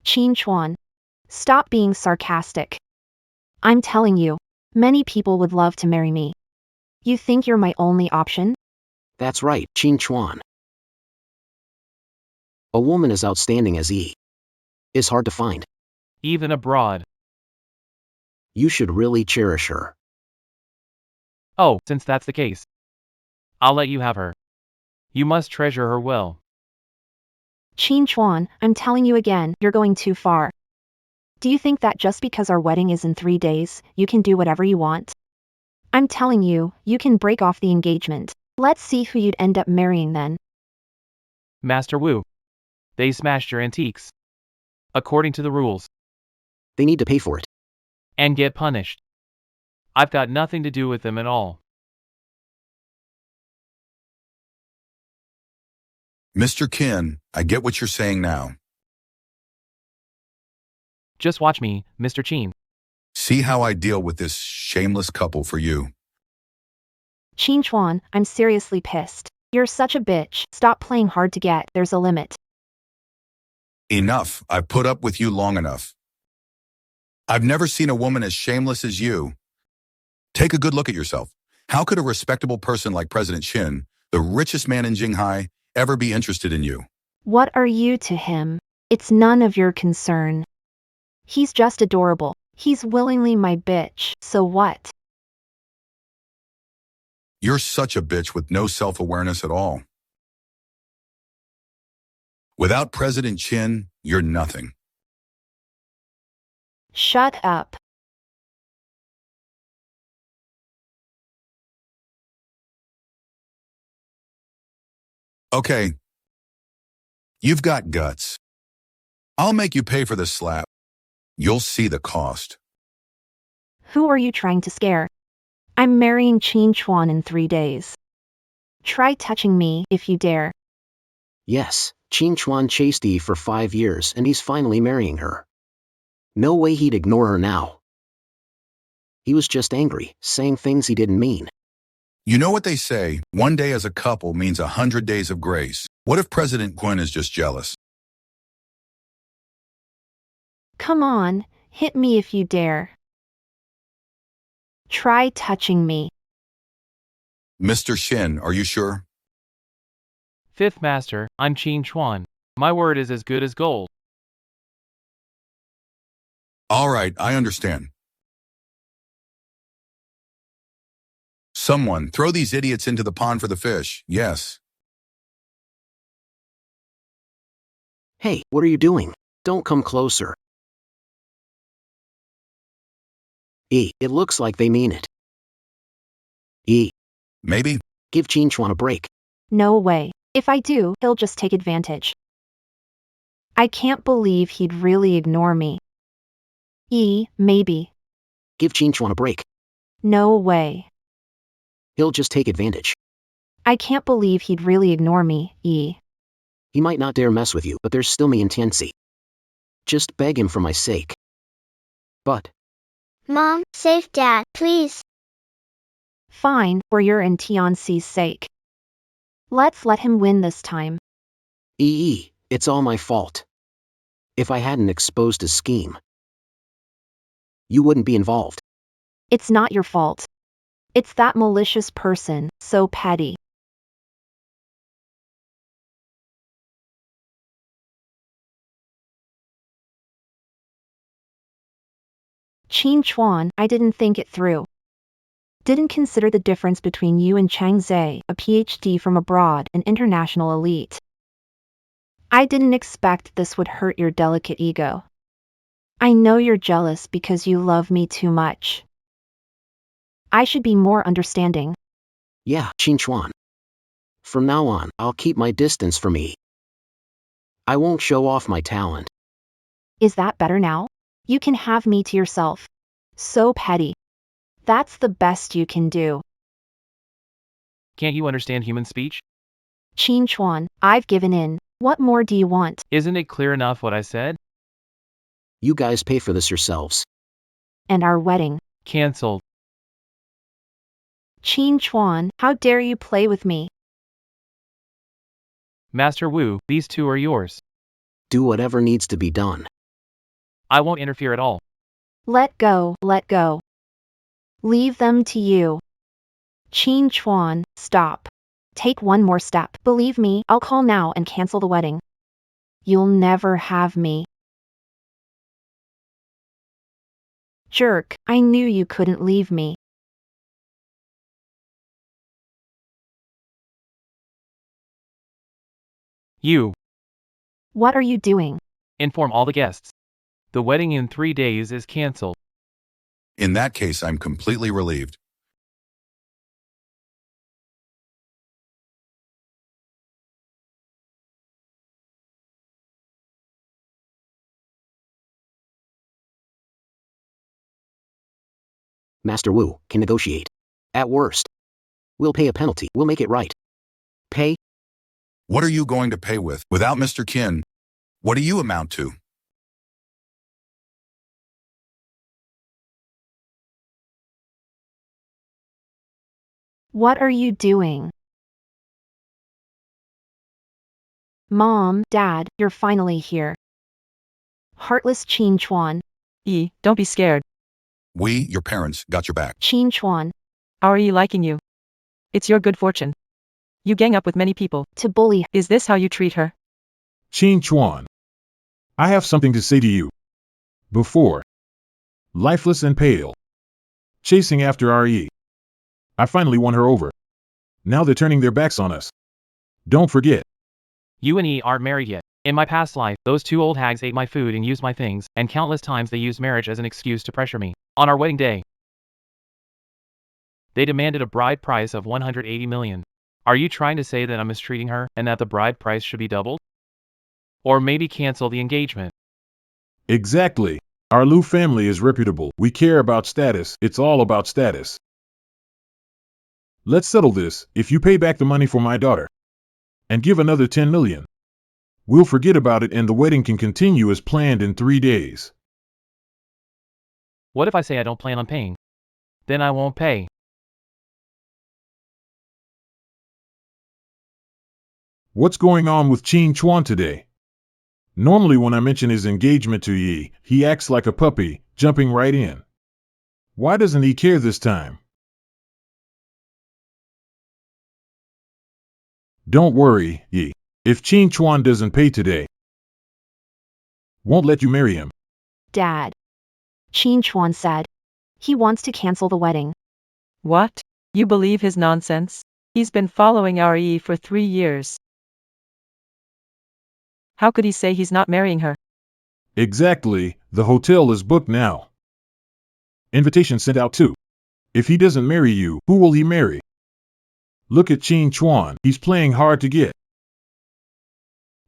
Qin Chuan. Stop being sarcastic. I'm telling you, many people would love to marry me. You think you're my only option? That's right, Qin Chuan. A woman as outstanding as Yi is hard to find. Even abroad. You should really cherish her. Oh, since that's the case, I'll let you have her. You must treasure her well. Qin Chuan, I'm telling you again, you're going too far. Do you think that just because our wedding is in 3 days, you can do whatever you want? I'm telling you, you can break off the engagement. Let's see who you'd end up marrying then. Master Wu. They smashed your antiques. According to the rules. They need to pay for it. And get punished. I've got nothing to do with them at all. Mr. Qin, I get what you're saying now. Just watch me, Mr. Qin. See how I deal with this shameless couple for you. Qin Chuan, I'm seriously pissed. You're such a bitch. Stop playing hard to get. There's a limit. Enough. I've put up with you long enough. I've never seen a woman as shameless as you. Take a good look at yourself. How could a respectable person like President Qin, the richest man in Jinghai, ever be interested in you? What are you to him? It's none of your concern. He's just adorable. He's willingly my bitch, so what? You're such a bitch with no self-awareness at all. Without President Qin, you're nothing. Shut up. Okay. You've got guts. I'll make you pay for this slap. You'll see the cost. Who are you trying to scare? I'm marrying Qin Chuan in 3 days. Try touching me if you dare. Yes, Qin Chuan chased Yi for 5 years and he's finally marrying her. No way he'd ignore her now. He was just angry, saying things he didn't mean. You know what they say, one day as a couple means 100 days of grace. What if President Qin is just jealous? Come on, hit me if you dare. Try touching me. Mr. Shin, are you sure? Fifth Master, I'm Qin Chuan. My word is as good as gold. All right, I understand. Someone, throw these idiots into the pond for the fish, yes. Hey, what are you doing? Don't come closer. It looks like they mean it. Maybe? Give Qin Chuan a break. No way. If I do, he'll just take advantage. I can't believe he'd really ignore me. Maybe. Give Qin Chuan a break. No way. He'll just take advantage. I can't believe he'd really ignore me. He might not dare mess with you, but there's still me and Tianxi. Just beg him for my sake. But Mom, save Dad, please. Fine, for your and Tianxi's sake. Let's let him win this time. it's all my fault. If I hadn't exposed his scheme, you wouldn't be involved. It's not your fault. It's that malicious person, so petty. Qin Chuan, I didn't think it through. Didn't consider the difference between you and Changze, a PhD from abroad, an international elite. I didn't expect this would hurt your delicate ego. I know you're jealous because you love me too much. I should be more understanding. Yeah, Qin Chuan. From now on, I'll keep my distance from me. I won't show off my talent. Is that better now? You can have me to yourself. So petty. That's the best you can do. Can't you understand human speech? Qin Chuan, I've given in. What more do you want? Isn't it clear enough what I said? You guys pay for this yourselves. And our wedding. Cancelled. Qin Chuan, how dare you play with me? Master Wu, these two are yours. Do whatever needs to be done. I won't interfere at all. Let go, let go. Leave them to you. Qin Chuan, stop. Take one more step. Believe me, I'll call now and cancel the wedding. You'll never have me. Jerk, I knew you couldn't leave me. You. What are you doing? Inform all the guests. The wedding in 3 days is cancelled. In that case, I'm completely relieved. Master Wu can negotiate. At worst, we'll pay a penalty. We'll make it right. Pay? What are you going to pay with? Without Mr. Qin, what do you amount to? What are you doing? Mom, Dad, you're finally here. Heartless Qin Chuan. Don't be scared. We, your parents, got your back. Qin Chuan. How are you liking you? It's your good fortune. You gang up with many people. To bully. Is this how you treat her? Qin Chuan. I have something to say to you. Before, lifeless and pale, chasing after Re. I finally won her over. Now they're turning their backs on us. Don't forget. You and E aren't married yet. In my past life, those two old hags ate my food and used my things, and countless times they used marriage as an excuse to pressure me. On our wedding day, they demanded a bride price of 180 million. Are you trying to say that I'm mistreating her, and that the bride price should be doubled? Or maybe cancel the engagement? Exactly. Our Liu family is reputable. We care about status. It's all about status. Let's settle this. If you pay back the money for my daughter and give another 10 million, we'll forget about it and the wedding can continue as planned in 3 days. What if I say I don't plan on paying? Then I won't pay. What's going on with Qin Chuan today? Normally when I mention his engagement to Yi, he acts like a puppy, jumping right in. Why doesn't he care this time? Don't worry, Yi. If Qin Chuan doesn't pay today, won't let you marry him. Dad. Qin Chuan said. He wants to cancel the wedding. What? You believe his nonsense? He's been following our Yi for 3 years. How could he say he's not marrying her? Exactly, the hotel is booked now. Invitation sent out too. If he doesn't marry you, who will he marry? Look at Qin Chuan, he's playing hard to get.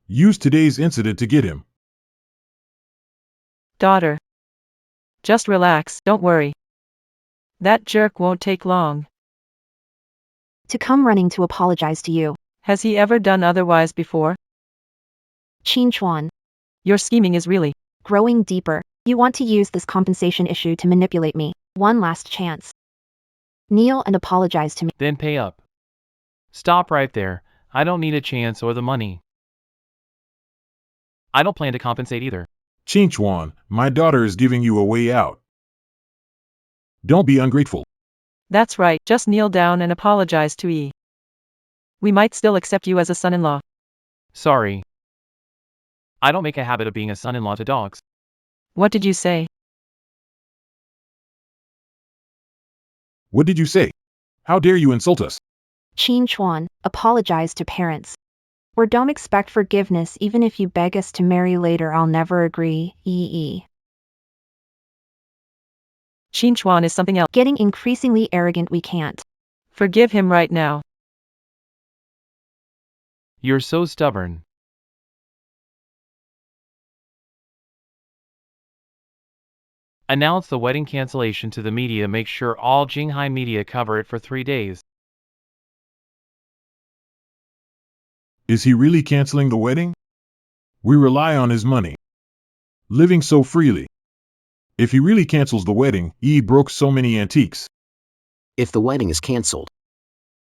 Use today's incident to get him. Daughter. Just relax, don't worry. That jerk won't take long. To come running to apologize to you. Has he ever done otherwise before? Qin Chuan. Your scheming is really Growing deeper. You want to use this compensation issue to manipulate me. One last chance. Kneel and apologize to me. Then pay up. Stop right there. I don't need a chance or the money. I don't plan to compensate either. Qin Chuan, my daughter is giving you a way out. Don't be ungrateful. That's right, just kneel down and apologize to Yi. We might still accept you as a son-in-law. Sorry. I don't make a habit of being a son-in-law to dogs. What did you say? What did you say? How dare you insult us? Qin Chuan, apologize to parents. Or don't expect forgiveness even if you beg us to marry later. I'll never agree. Yi. Qin Chuan is something else. Getting increasingly arrogant. We can't. Forgive him right now. You're so stubborn. Announce the wedding cancellation to the media. Make sure all Jinghai media cover it for 3 days. Is he really canceling the wedding? We rely on his money. Living so freely. If he really cancels the wedding, Yi broke so many antiques. If the wedding is cancelled,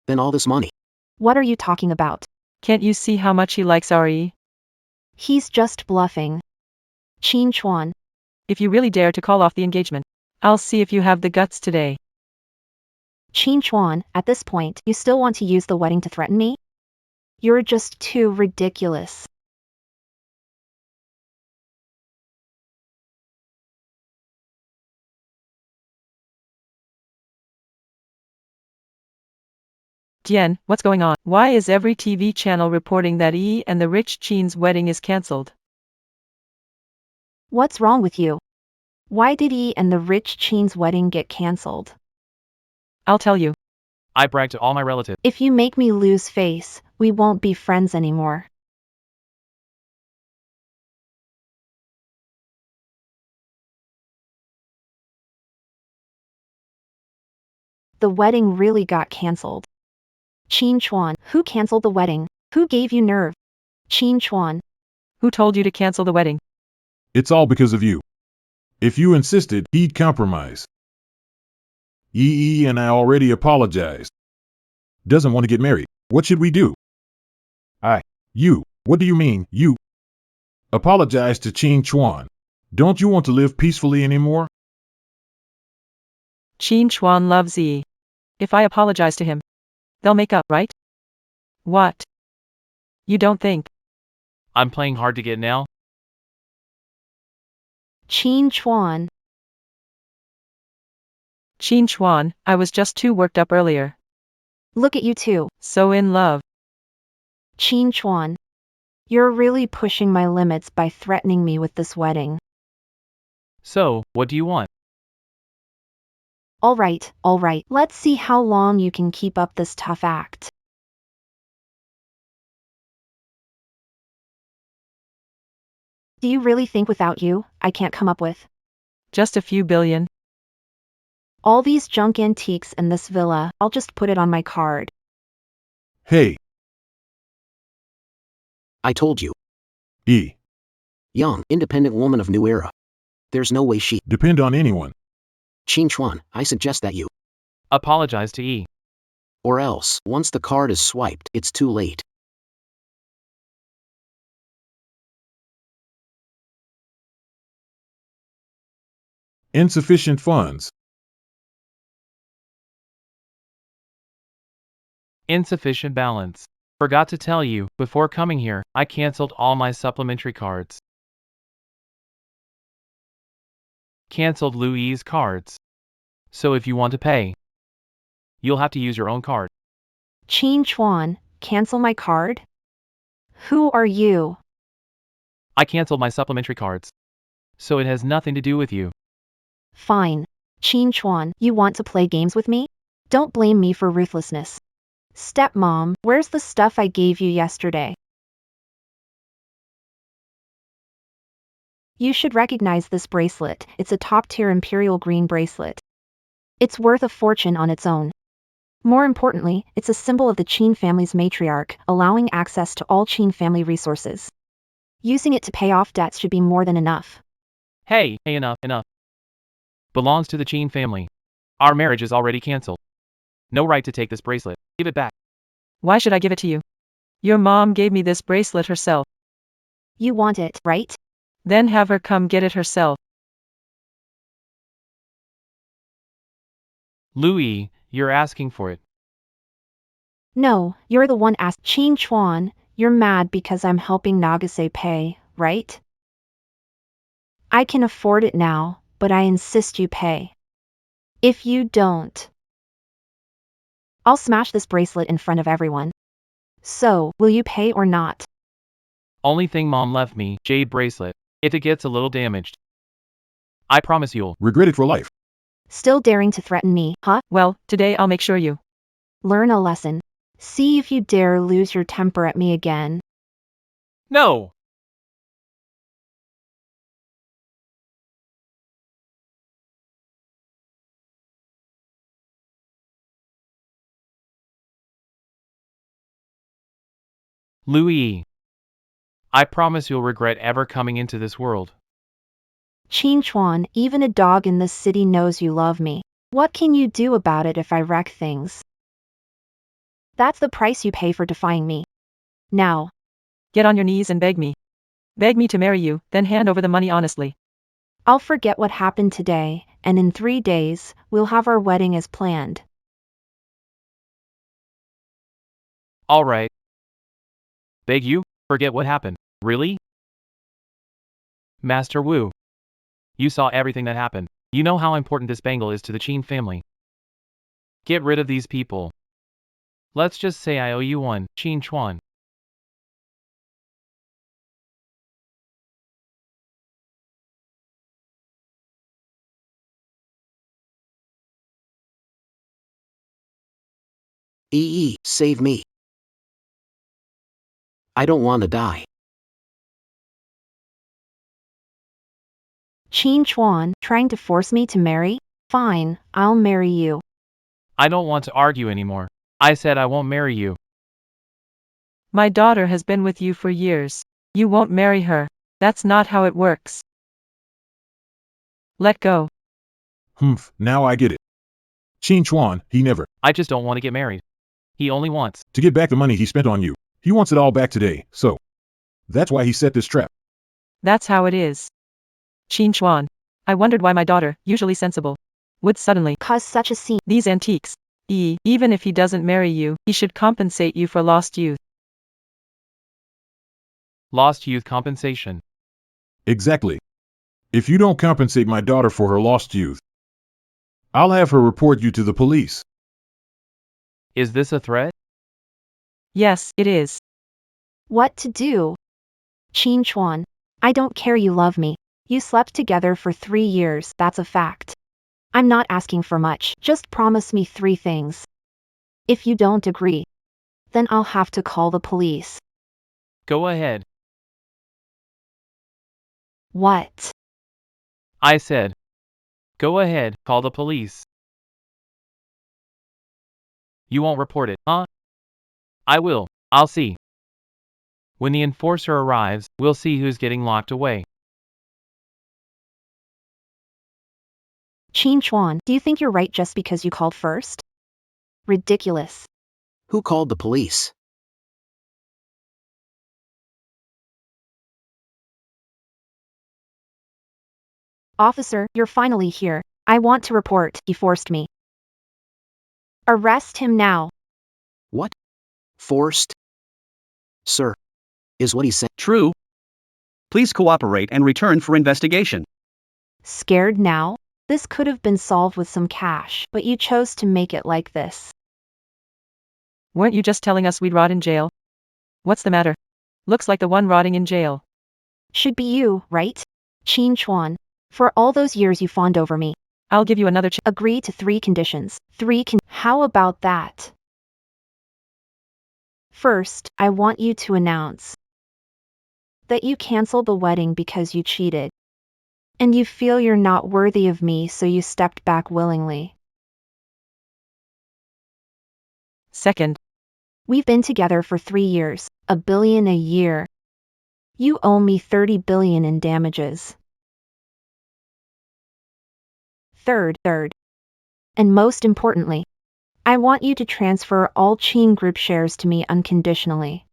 then all this money. What are you talking about? Can't you see how much he likes our Yi? He's just bluffing. Qin Chuan. If you really dare to call off the engagement, I'll see if you have the guts today. Qin Chuan, at this point, you still want to use the wedding to threaten me? You're just too ridiculous. Dian, what's going on? Why is every TV channel reporting that Yi and the rich Qin's wedding is cancelled? What's wrong with you? Why did Yi and the rich Qin's wedding get cancelled? I'll tell you. I brag to all my relatives. If you make me lose face, we won't be friends anymore. The wedding really got cancelled. Qin Chuan, who cancelled the wedding? Who gave you nerve? Qin Chuan. Who told you to cancel the wedding? It's all because of you. If you insisted, he'd compromise. Yi and I already apologized. Doesn't want to get married. What should we do? You. What do you mean, you? Apologize to Qin Chuan. Don't you want to live peacefully anymore? Qin Chuan loves Yi. If I apologize to him, they'll make up, right? What? You don't think? I'm playing hard to get now. Qin Chuan. Qin Chuan, I was just too worked up earlier. Look at you two. So in love. Qin Chuan. You're really pushing my limits by threatening me with this wedding. So, what do you want? All right. Let's see how long you can keep up this tough act. Do you really think without you, I can't come up with Just a few billion. All these junk antiques and this villa, I'll just put it on my card. Hey, I told you. E. Young, independent woman of new era. There's no way she... Depend on anyone. Qin Chuan, I suggest that you... Apologize to E. Or else, once the card is swiped, it's too late. Insufficient funds. Insufficient balance. Forgot to tell you, before coming here, I cancelled all my supplementary cards. Cancelled Liu Yi's cards. So if you want to pay, you'll have to use your own card. Qin Chuan, cancel my card? Who are you? I cancelled my supplementary cards. So it has nothing to do with you. Fine. Qin Chuan, you want to play games with me? Don't blame me for ruthlessness. Stepmom, where's the stuff I gave you yesterday? You should recognize this bracelet. It's a top-tier imperial green bracelet. It's worth a fortune on its own. More importantly, it's a symbol of the Qin family's matriarch, allowing access to all Qin family resources. Using it to pay off debts should be more than enough. Hey, enough. Belongs to the Qin family. Our marriage is already cancelled. No right to take this bracelet. Give it back. Why should I give it to you? Your mom gave me this bracelet herself. You want it, right? Then have her come get it herself. Liu Yi, you're asking for it. No, you're the one asked. Qin Chuan, you're mad because I'm helping Nagase pay, right? I can afford it now, but I insist you pay. If you don't, I'll smash this bracelet in front of everyone. So, will you pay or not? Only thing mom left me, jade bracelet. If it gets a little damaged, I promise you'll Regret it for life. Still daring to threaten me, huh? Well, today I'll make sure you Learn a lesson. See if you dare lose your temper at me again. No! Liu Yi, I promise you'll regret ever coming into this world. Qin Chuan, even a dog in this city knows you love me. What can you do about it if I wreck things? That's the price you pay for defying me. Now, get on your knees and beg me. Beg me to marry you, then hand over the money honestly. I'll forget what happened today, and in 3 days, we'll have our wedding as planned. Alright. Beg you? Forget what happened. Really? Master Wu. You saw everything that happened. You know how important this bangle is to the Qin family. Get rid of these people. Let's just say I owe you one, Qin Chuan. EE, save me. I don't want to die. Qin Chuan, trying to force me to marry? Fine, I'll marry you. I don't want to argue anymore. I said I won't marry you. My daughter has been with you for years. You won't marry her. That's not how it works. Let go. Humph, now I get it. Qin Chuan, he never. I just don't want to get married. He only wants To get back the money he spent on you. He wants it all back today, so. That's why he set this trap. That's how it is. Qin Chuan. I wondered why my daughter, usually sensible, would suddenly Cause such a scene. these antiques. Even if he doesn't marry you, he should compensate you for lost youth. lost youth compensation. Exactly. If you don't compensate my daughter for her lost youth, I'll have her report you to the police. Is this a threat? Yes, it is. What to do? Qin Chuan, I don't care you love me. You slept together for 3 years, that's a fact. I'm not asking for much, just promise me 3 things. If you don't agree, then I'll have to call the police. Go ahead. What? I said, Go ahead, call the police. You won't report it, huh? I will. I'll see. When the enforcer arrives, we'll see who's getting locked away. Qin Chuan, do you think you're right just because you called first? Ridiculous. Who called the police? Officer, you're finally here. I want to report. He forced me. Arrest him now. What? Forced? Sir, is what he said. True. Please cooperate and return for investigation. Scared now? This could have been solved with some cash, but you chose to make it like this. Weren't you just telling us we'd rot in jail? What's the matter? Looks like the one rotting in jail. Should be you, right? Qin Chuan. For all those years you fawned over me. I'll give you another chance. Agree to 3 conditions. How about that? First, I want you to announce that you cancel the wedding because you cheated. And you feel you're not worthy of me, so you stepped back willingly. Second, We've been together for 3 years, $1 billion a year. You owe me $30 billion in damages. Third, and most importantly, I want you to transfer all Qin Group shares to me unconditionally.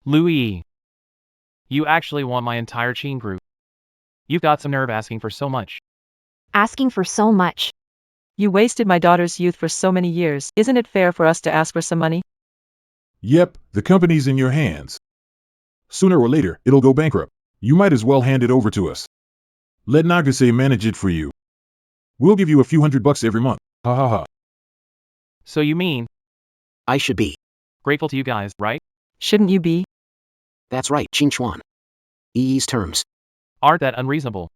Liu Yiyi. You actually want my entire Qin group. You've got some nerve asking for so much. Asking for so much. you wasted my daughter's youth for so many years. Isn't it fair for us to ask for some money? Yep, the company's in your hands. Sooner or later, it'll go bankrupt. You might as well hand it over to us. Let Nagase manage it for you. We'll give you a few $100 every month. Ha ha ha. So you mean, I should be. grateful to you guys, right? Shouldn't you be? That's right, Qin Chuan. Yiyi's terms. Aren't that unreasonable?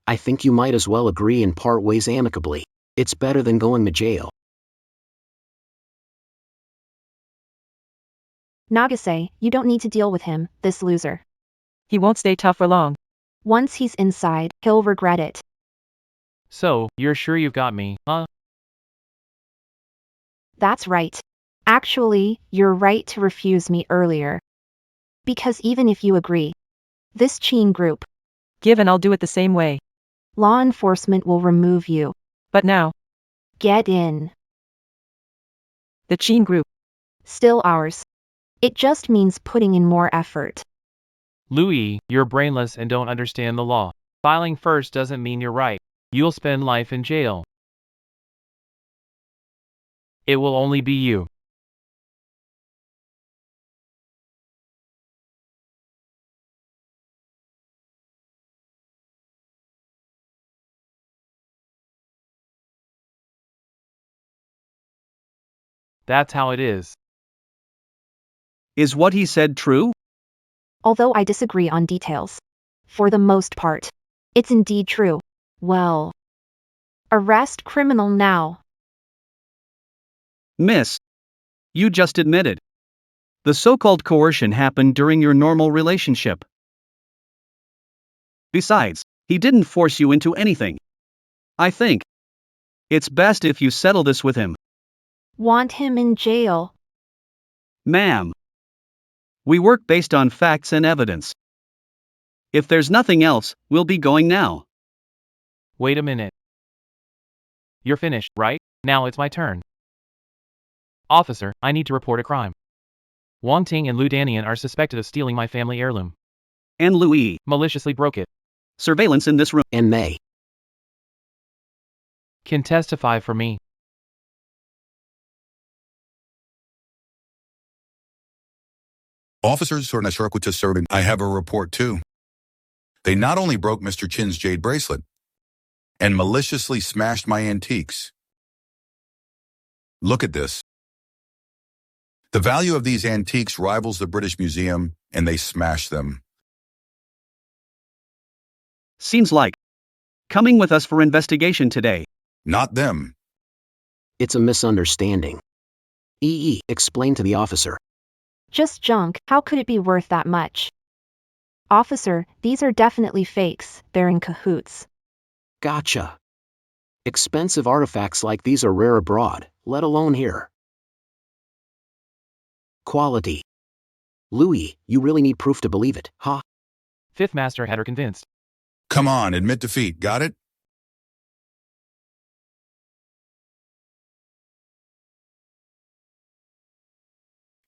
I think you might as well agree and part ways amicably. It's better than going to jail. Nagase, you don't need to deal with him, this loser. He won't stay tough for long. Once he's inside, he'll regret it. So, you're sure you've got me, huh? That's right. Actually, you're right to refuse me earlier. Because even if you agree, this Qin group, Give and I'll do it the same way. law enforcement will remove you. But now, Get in. the Qin group. Still ours. It just means putting in more effort. Liu Yiyi, you're brainless and don't understand the law. Filing first doesn't mean you're right. You'll spend life in jail. It will only be you. That's how it is. Is what he said true? Although I disagree on details. For the most part, it's indeed true. Well, arrest criminal now. Miss, you just admitted. The so-called coercion happened during your normal relationship. Besides, he didn't force you into anything. I think it's best if you settle this with him. Want him in jail. Ma'am, we work based on facts and evidence. If there's nothing else, we'll be going now. Wait a minute. You're finished, right? Now it's my turn. Officer, I need to report a crime. Wang Ting and Liu Danian are suspected of stealing my family heirloom. And Liu Yiyi, Maliciously broke it. surveillance in this room. And they. Can testify for me. Officers I have a report too. They not only broke Mr. Chin's jade bracelet and maliciously smashed my antiques. Look at this. The value of these antiques rivals the British Museum, and they smashed them. Seems like coming with us for investigation today. Not them. It's a misunderstanding. Yiyi explained to the officer. Just junk, how could it be worth that much? Officer, these are definitely fakes, they're in cahoots. Gotcha. Expensive artifacts like these are rare abroad, let alone here. Quality. Liu Yiyi, you really need proof to believe it, huh? Fifth Master had her convinced. Come on, admit defeat, got it?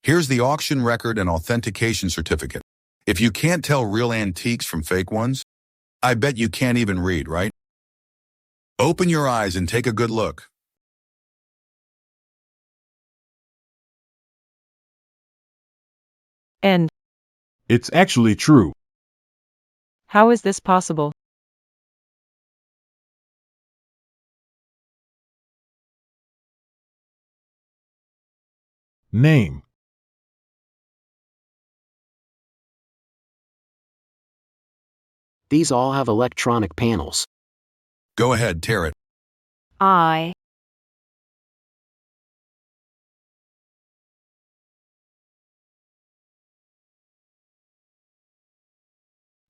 Here's the auction record and authentication certificate. If you can't tell real antiques from fake ones, I bet you can't even read, right? Open your eyes and take a good look. And It's actually true. how is this possible? Name. These all have electronic panels. Go ahead, tear it. I.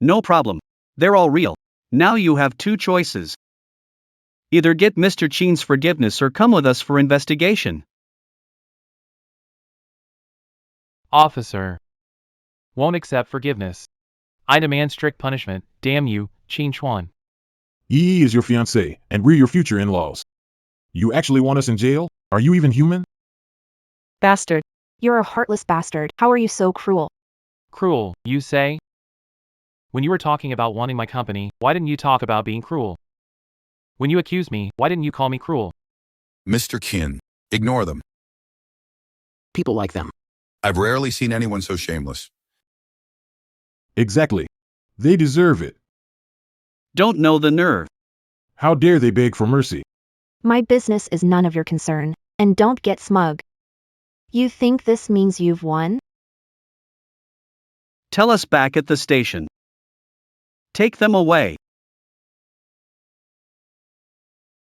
No problem. They're all real. Now you have two choices. Either get Mr. Qin's forgiveness or come with us for investigation. Officer. Won't accept forgiveness. I demand strict punishment, damn you, Qin Chuan. Yi is your fiancé, and we're your future in-laws. You actually want us in jail? Are you even human? Bastard. You're a heartless bastard. How are you so cruel? Cruel, you say? When you were talking about wanting my company, why didn't you talk about being cruel? When you accused me, why didn't you call me cruel? Mr. Qin, ignore them. People like them. I've rarely seen anyone so shameless. Exactly. They deserve it. Don't know the nerve. How dare they beg for mercy? My business is none of your concern, and don't get smug. You think this means you've won? Tell us back at the station. Take them away.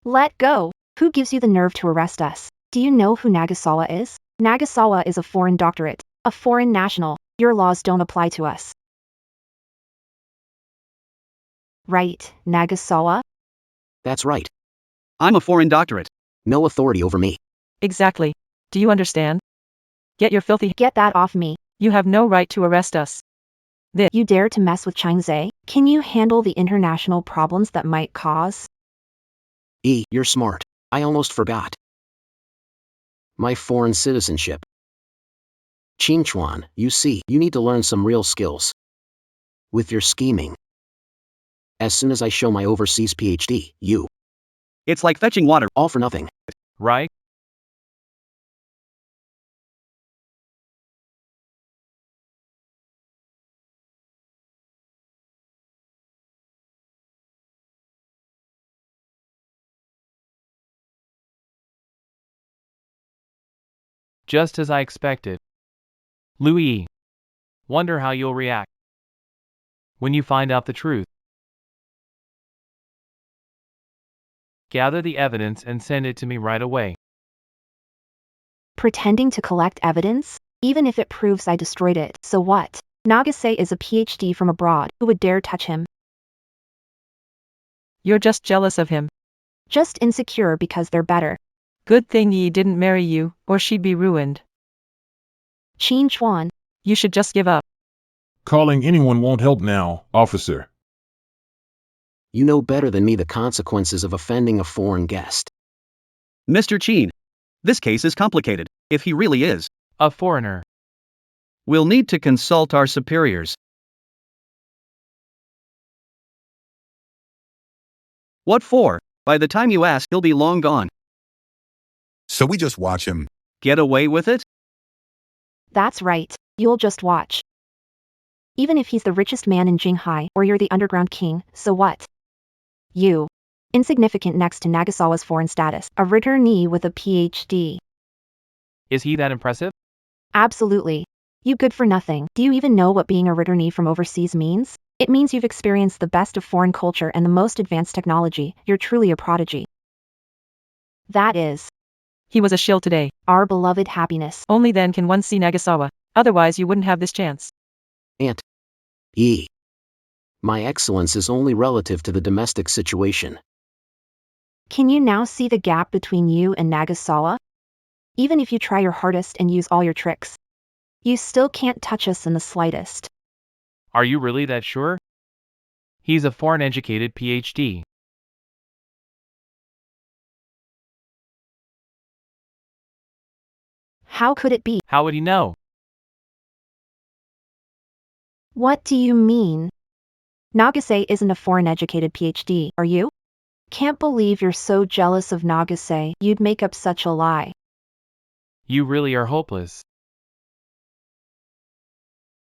Let go. Who gives you the nerve to arrest us? Do you know who Nagasawa is? Nagasawa is a foreign doctorate, a foreign national. Your laws don't apply to us. Right, Nagasawa? That's right. I'm a foreign doctorate. No authority over me. Exactly. Do you understand? Get your filthy. Get that off me. You have no right to arrest us. You dare to mess with Changze? Can you handle the international problems that might cause? You're smart. I almost forgot. My foreign citizenship. Qin Chuan, you see, you need to learn some real skills. With your scheming. As soon as I show my overseas PhD, you. It's like fetching water. All for nothing. Right? Just as I expected. Liu Yiyi. Wonder how you'll react when you find out the truth. Gather the evidence and send it to me right away. Pretending to collect evidence? Even if it proves I destroyed it, so what? Nagase is a PhD from abroad. Who would dare touch him? You're just jealous of him. Just insecure because they're better. Good thing Yi didn't marry you, or she'd be ruined. Qin Chuan. You should just give up. Calling anyone won't help now, officer. You know better than me the consequences of offending a foreign guest. Mr. Qin. This case is complicated, if he really is. A foreigner. We'll need to consult our superiors. What for? By the time you ask, he'll be long gone. So we just watch him. Get away with it? That's right. You'll just watch. Even if he's the richest man in Jinghai, or you're the underground king, so what? You. Insignificant next to Nagasawa's foreign status, a returnee with a PhD. Is he that impressive? Absolutely. You good for nothing. Do you even know what being a returnee from overseas means? It means you've experienced the best of foreign culture and the most advanced technology. You're truly a prodigy. That is. He was a shill today. Our beloved happiness. Only then can one see Nagasawa. Otherwise you wouldn't have this chance. Aunt. Yi. My excellence is only relative to the domestic situation. Can you now see the gap between you and Nagasawa? Even if you try your hardest and use all your tricks, you still can't touch us in the slightest. Are you really that sure? He's a foreign-educated PhD. How could it be? How would he know? What do you mean? Nagase isn't a foreign-educated PhD, are you? Can't believe you're so jealous of Nagase, you'd make up such a lie. You really are hopeless.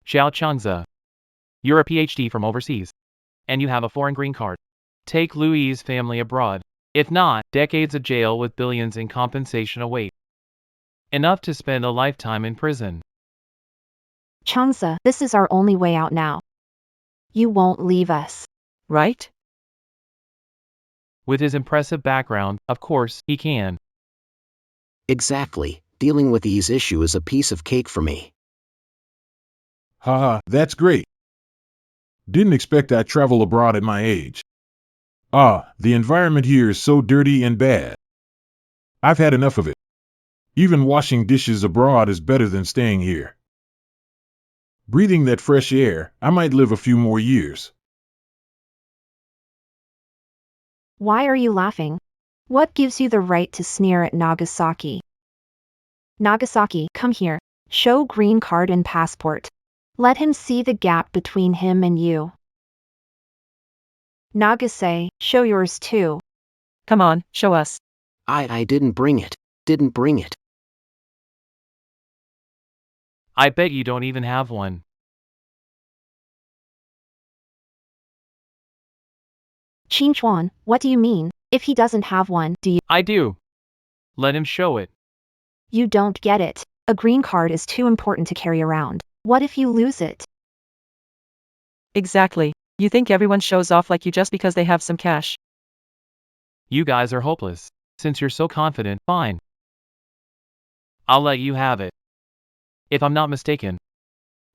Zhao Changze. You're a PhD from overseas. And you have a foreign green card. Take Liu Yiyi's family abroad. If not, decades of jail with billions in compensation await. Enough to spend a lifetime in prison. Changze, this is our only way out now. You won't leave us. Right? With his impressive background, of course, he can. Exactly, dealing with Yi's issue is a piece of cake for me. Haha, that's great. Didn't expect I'd travel abroad at my age. The environment here is so dirty and bad. I've had enough of it. Even washing dishes abroad is better than staying here. Breathing that fresh air, I might live a few more years. Why are you laughing? What gives you the right to sneer at Nagasaki? Nagasaki, come here. Show green card and passport. Let him see the gap between him and you. Nagase, show yours too. Come on, show us. I didn't bring it. Didn't bring it. I bet you don't even have one. Qin Chuan, what do you mean? If he doesn't have one, do you? I do. Let him show it. You don't get it. A green card is too important to carry around. What if you lose it? Exactly. You think everyone shows off like you just because they have some cash? You guys are hopeless. Since you're so confident, fine. I'll let you have it. If I'm not mistaken,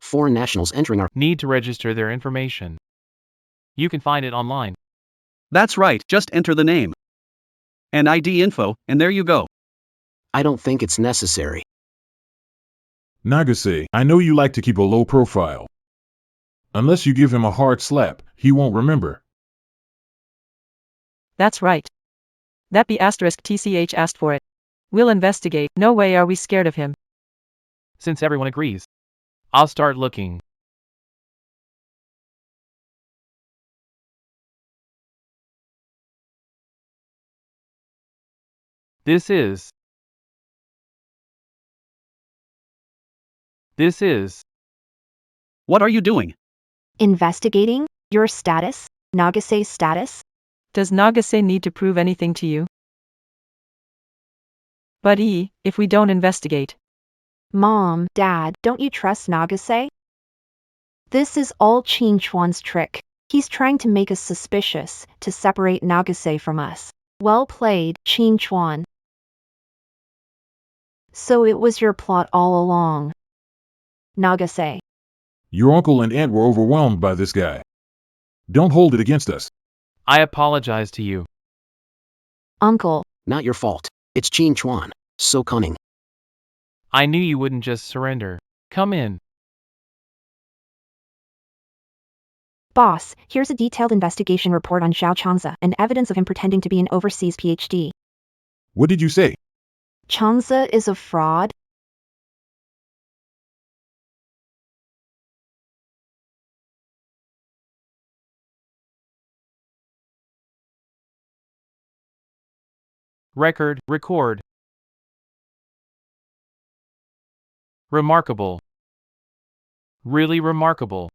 Foreign nationals entering our... need to register their information. You can find it online. That's right, just enter the name and ID info, and there you go. I don't think it's necessary. Nagase, I know you like to keep a low profile. Unless you give him a hard slap, he won't remember. That's right. That be asterisk TCH asked for it. We'll investigate. No way are we scared of him. Since everyone agrees, I'll start looking. This is What are you doing? Investigating? Your status? Nagase's status? Does Nagase need to prove anything to you? But if we don't investigate. Mom, Dad, don't you trust Nagase? This is all Qin Chuan's trick. He's trying to make us suspicious, to separate Nagase from us. Well played, Qin Chuan. So it was your plot all along. Nagase. Your uncle and aunt were overwhelmed by this guy. Don't hold it against us. I apologize to you. Uncle. Not your fault. It's Qin Chuan. So cunning. I knew you wouldn't just surrender. Come in. Boss, here's a detailed investigation report on Zhao Changze and evidence of him pretending to be an overseas PhD. What did you say? Changze is a fraud? Record. Remarkable. Really remarkable.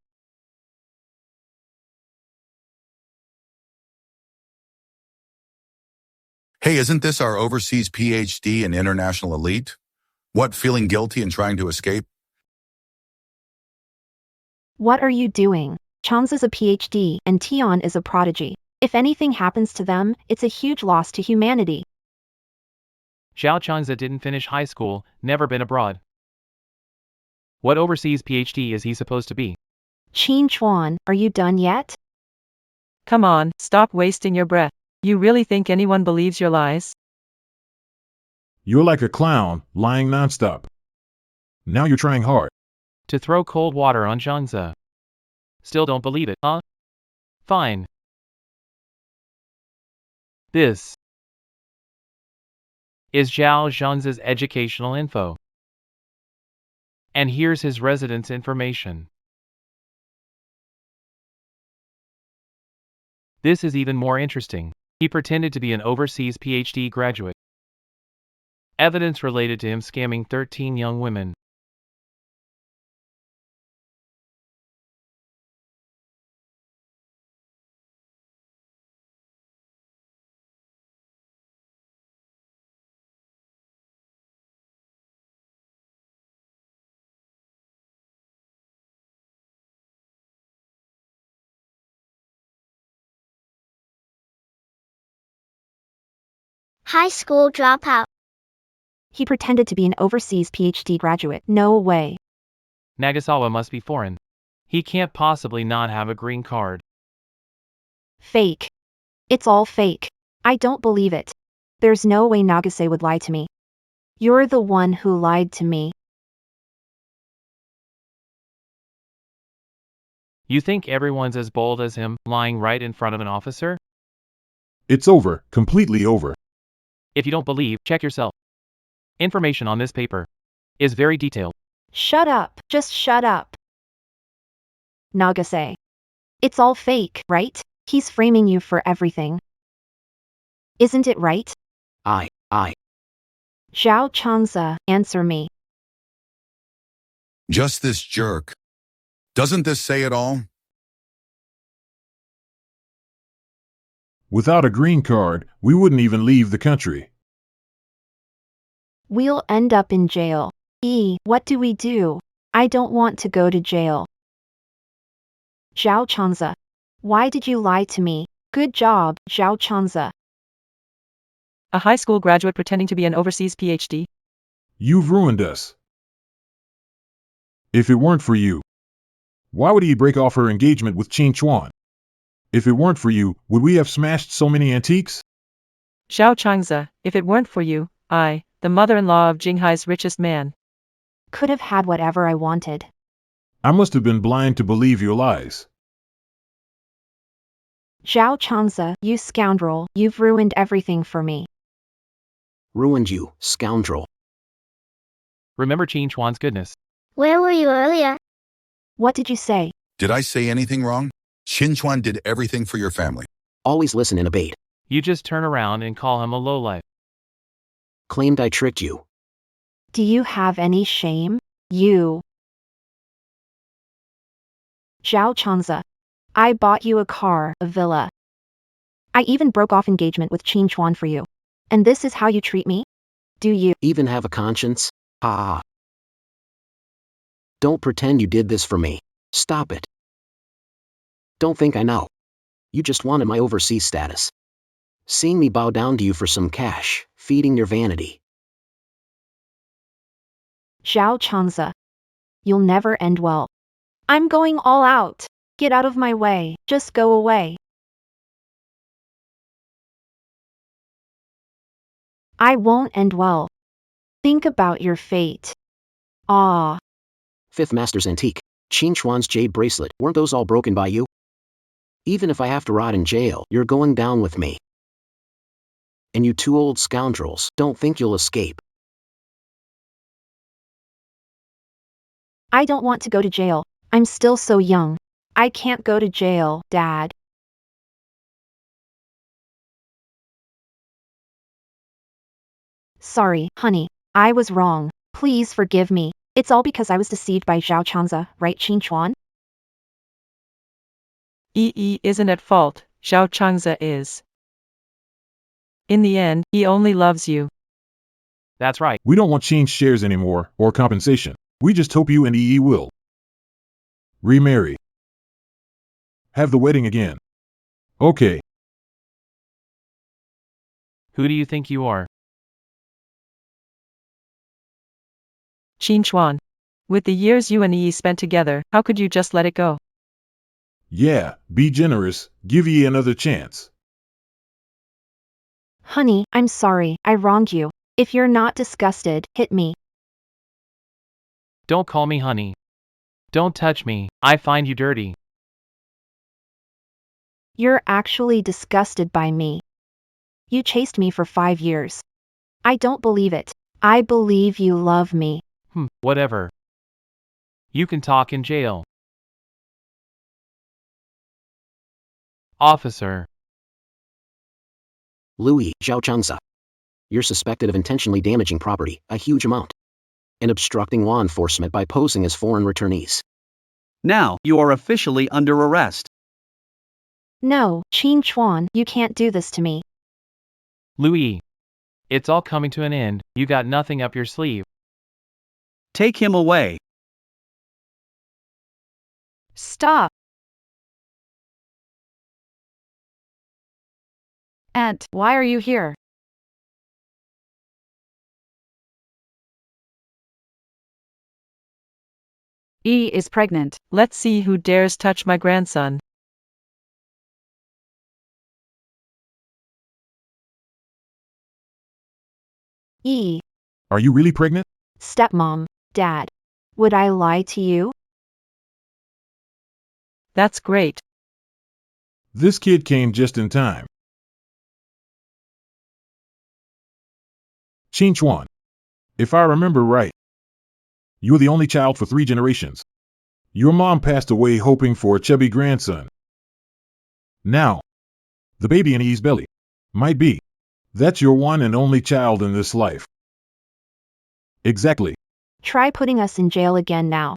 Hey, isn't this our overseas PhD and international elite? What, feeling guilty and trying to escape? What are you doing? Changze's a PhD and Tian is a prodigy. If anything happens to them, it's a huge loss to humanity. Zhao Changze didn't finish high school, never been abroad. What overseas PhD is he supposed to be? Qin Chuan, are you done yet? Come on, stop wasting your breath. You really think anyone believes your lies? You're like a clown, lying nonstop. Now you're trying hard. To throw cold water on Changze. Still don't believe it, huh? Fine. This is Zhao Changze's educational info. And here's his residence information. This is even more interesting. He pretended to be an overseas PhD graduate. Evidence related to him scamming 13 young women. High school dropout. He pretended to be an overseas PhD graduate. No way. Nagasawa must be foreign. He can't possibly not have a green card. Fake. It's all fake. I don't believe it. There's no way Nagase would lie to me. You're the one who lied to me. You think everyone's as bold as him, lying right in front of an officer? It's over, completely over. If you don't believe, check yourself. Information on this paper is very detailed. Shut up. Just shut up. Nagase. It's all fake, right? He's framing you for everything. Isn't it right? I. Zhao Changze, answer me. Just this jerk. Doesn't this say it all? Without a green card, we wouldn't even leave the country. We'll end up in jail. What do we do? I don't want to go to jail. Zhao Changze. Why did you lie to me? Good job, Zhao Changze. A high school graduate pretending to be an overseas PhD? You've ruined us. If it weren't for you, why would he break off her engagement with Qin Chuan? If it weren't for you, would we have smashed so many antiques? Zhao Changze, if it weren't for you, I, the mother-in-law of Jinghai's richest man, Could have had whatever I wanted. I must have been blind to believe your lies. Zhao Changze, you scoundrel, you've ruined everything for me. Ruined you, scoundrel. Remember Qin Chuan's goodness. Where were you earlier? What did you say? Did I say anything wrong? Qin Chuan did everything for your family. Always listen and obey. You just turn around and call him a lowlife. Claimed I tricked you. Do you have any shame? You. Zhao Changze. I bought you a car, a villa. I even broke off engagement with Qin Chuan for you. And this is how you treat me? Do you? Even have a conscience? Ah. Don't pretend you did this for me. Stop it. Don't think I know. You just wanted my overseas status. Seeing me bow down to you for some cash, feeding your vanity. Zhao Changze. You'll never end well. I'm going all out. Get out of my way. Just go away. I won't end well. Think about your fate. Ah. Fifth Master's antique. Qin Chuan's jade bracelet. Weren't those all broken by you? Even if I have to rot in jail, you're going down with me. And you two old scoundrels don't think you'll escape. I don't want to go to jail. I'm still so young. I can't go to jail, Dad. Sorry, honey. I was wrong. Please forgive me. It's all because I was deceived by Zhao Changze, right, Qin Chuan? Yi isn't at fault, Zhao Changze is. In the end, he only loves you. That's right. We don't want Qin's shares anymore, or compensation. We just hope you and EE will remarry. Have the wedding again. Okay. Who do you think you are? Qin Chuan. With the years you and Yi spent together, how could you just let it go? Yeah, be generous, give ye another chance. Honey, I'm sorry, I wronged you. If you're not disgusted, hit me. Don't call me honey. Don't touch me, I find you dirty. You're actually disgusted by me. You chased me for 5 years. I don't believe it. I believe you love me. Whatever. You can talk in jail. Officer. Liu Yiyi, Zhao Changze. You're suspected of intentionally damaging property, a huge amount, and obstructing law enforcement by posing as foreign returnees. Now, you are officially under arrest. No, Qin Chuan, you can't do this to me. Liu Yiyi. It's all coming to an end, you got nothing up your sleeve. Take him away. Stop. Aunt, why are you here? E is pregnant. Let's see who dares touch my grandson. E. Are you really pregnant? Stepmom. Dad. Would I lie to you? That's great. This kid came just in time. Qin Chuan. If I remember right, you're the only child for 3 generations. Your mom passed away hoping for a chubby grandson. Now, the baby in E's belly might be. That's your one and only child in this life. Exactly. Try putting us in jail again now.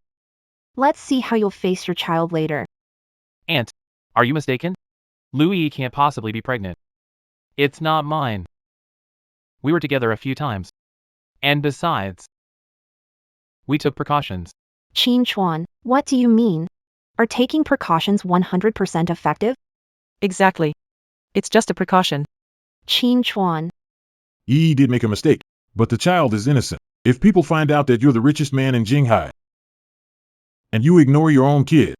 Let's see how you'll face your child later. Aunt, are you mistaken? Liu Yiyi can't possibly be pregnant. It's not mine. We were together a few times. And besides, we took precautions. Qin Chuan, what do you mean? Are taking precautions 100% effective? Exactly. It's just a precaution. Qin Chuan. E did make a mistake, but the child is innocent. If people find out that you're the richest man in Jinghai, and you ignore your own kid,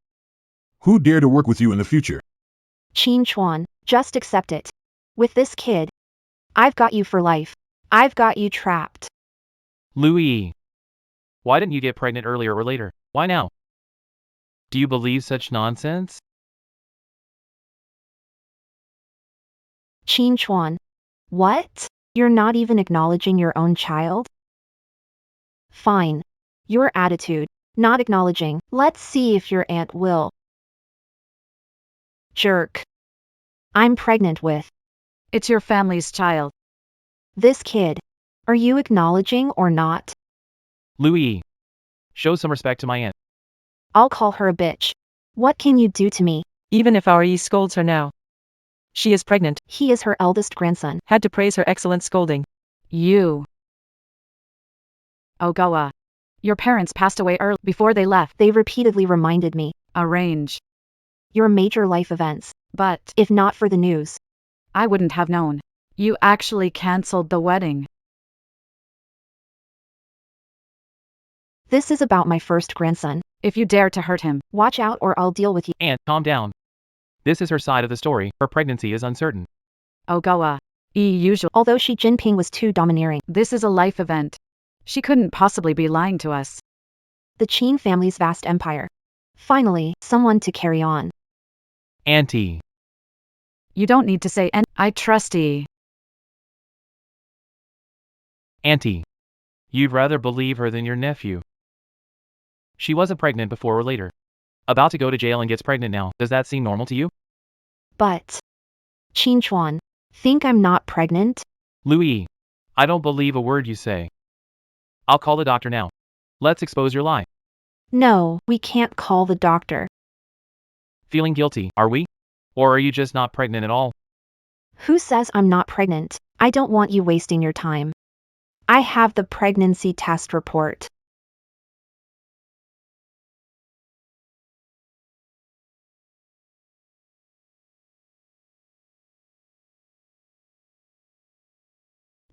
who dare to work with you in the future? Qin Chuan, just accept it. With this kid, I've got you for life. I've got you trapped. Liu Yiyi. Why didn't you get pregnant earlier or later? Why now? Do you believe such nonsense? Qin Chuan. What? You're not even acknowledging your own child? Fine. Your attitude, not acknowledging. Let's see if your aunt will. Jerk. I'm pregnant with It's your family's child. this kid. Are you acknowledging or not? Liu Yiyi. Show some respect to my aunt. I'll call her a bitch. What can you do to me? Even if our E scolds her now. She is pregnant. He is her eldest grandson. Had to praise her excellent scolding. You. Ogawa. Your parents passed away early before they left. They repeatedly reminded me. Arrange. Your major life events. But If not for the news. I wouldn't have known. You actually cancelled the wedding. This is about my first grandson. If you dare to hurt him. Watch out or I'll deal with you. Aunt, calm down. This is her side of the story. Her pregnancy is uncertain. Ogawa. Usual. Although Xi Jinping was too domineering. This is a life event. She couldn't possibly be lying to us. The Qin family's vast empire. Finally, someone to carry on. Auntie. You don't need to say I trust E. Auntie. You'd rather believe her than your nephew. She wasn't pregnant before or later. About to go to jail and gets pregnant now. Does that seem normal to you? But. Qin Chuan. Think I'm not pregnant? Liu Yiyi. I don't believe a word you say. I'll call the doctor now. Let's expose your lie. No, we can't call the doctor. Feeling guilty, are we? Or are you just not pregnant at all? Who says I'm not pregnant? I don't want you wasting your time. I have the pregnancy test report.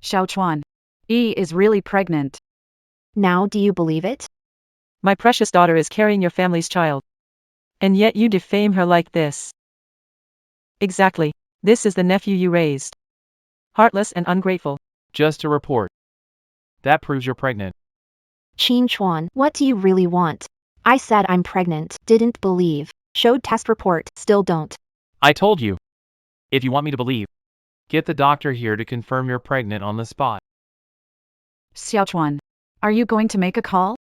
Zhao Chuan. E is really pregnant. Now do you believe it? My precious daughter is carrying your family's child. And yet you defame her like this. Exactly. This is the nephew you raised. Heartless and ungrateful. Just a report. That proves you're pregnant. Qin Chuan, what do you really want? I said I'm pregnant, didn't believe. Showed test report, still don't. I told you. If you want me to believe, get the doctor here to confirm you're pregnant on the spot. Zhao Changze, are you going to make a call?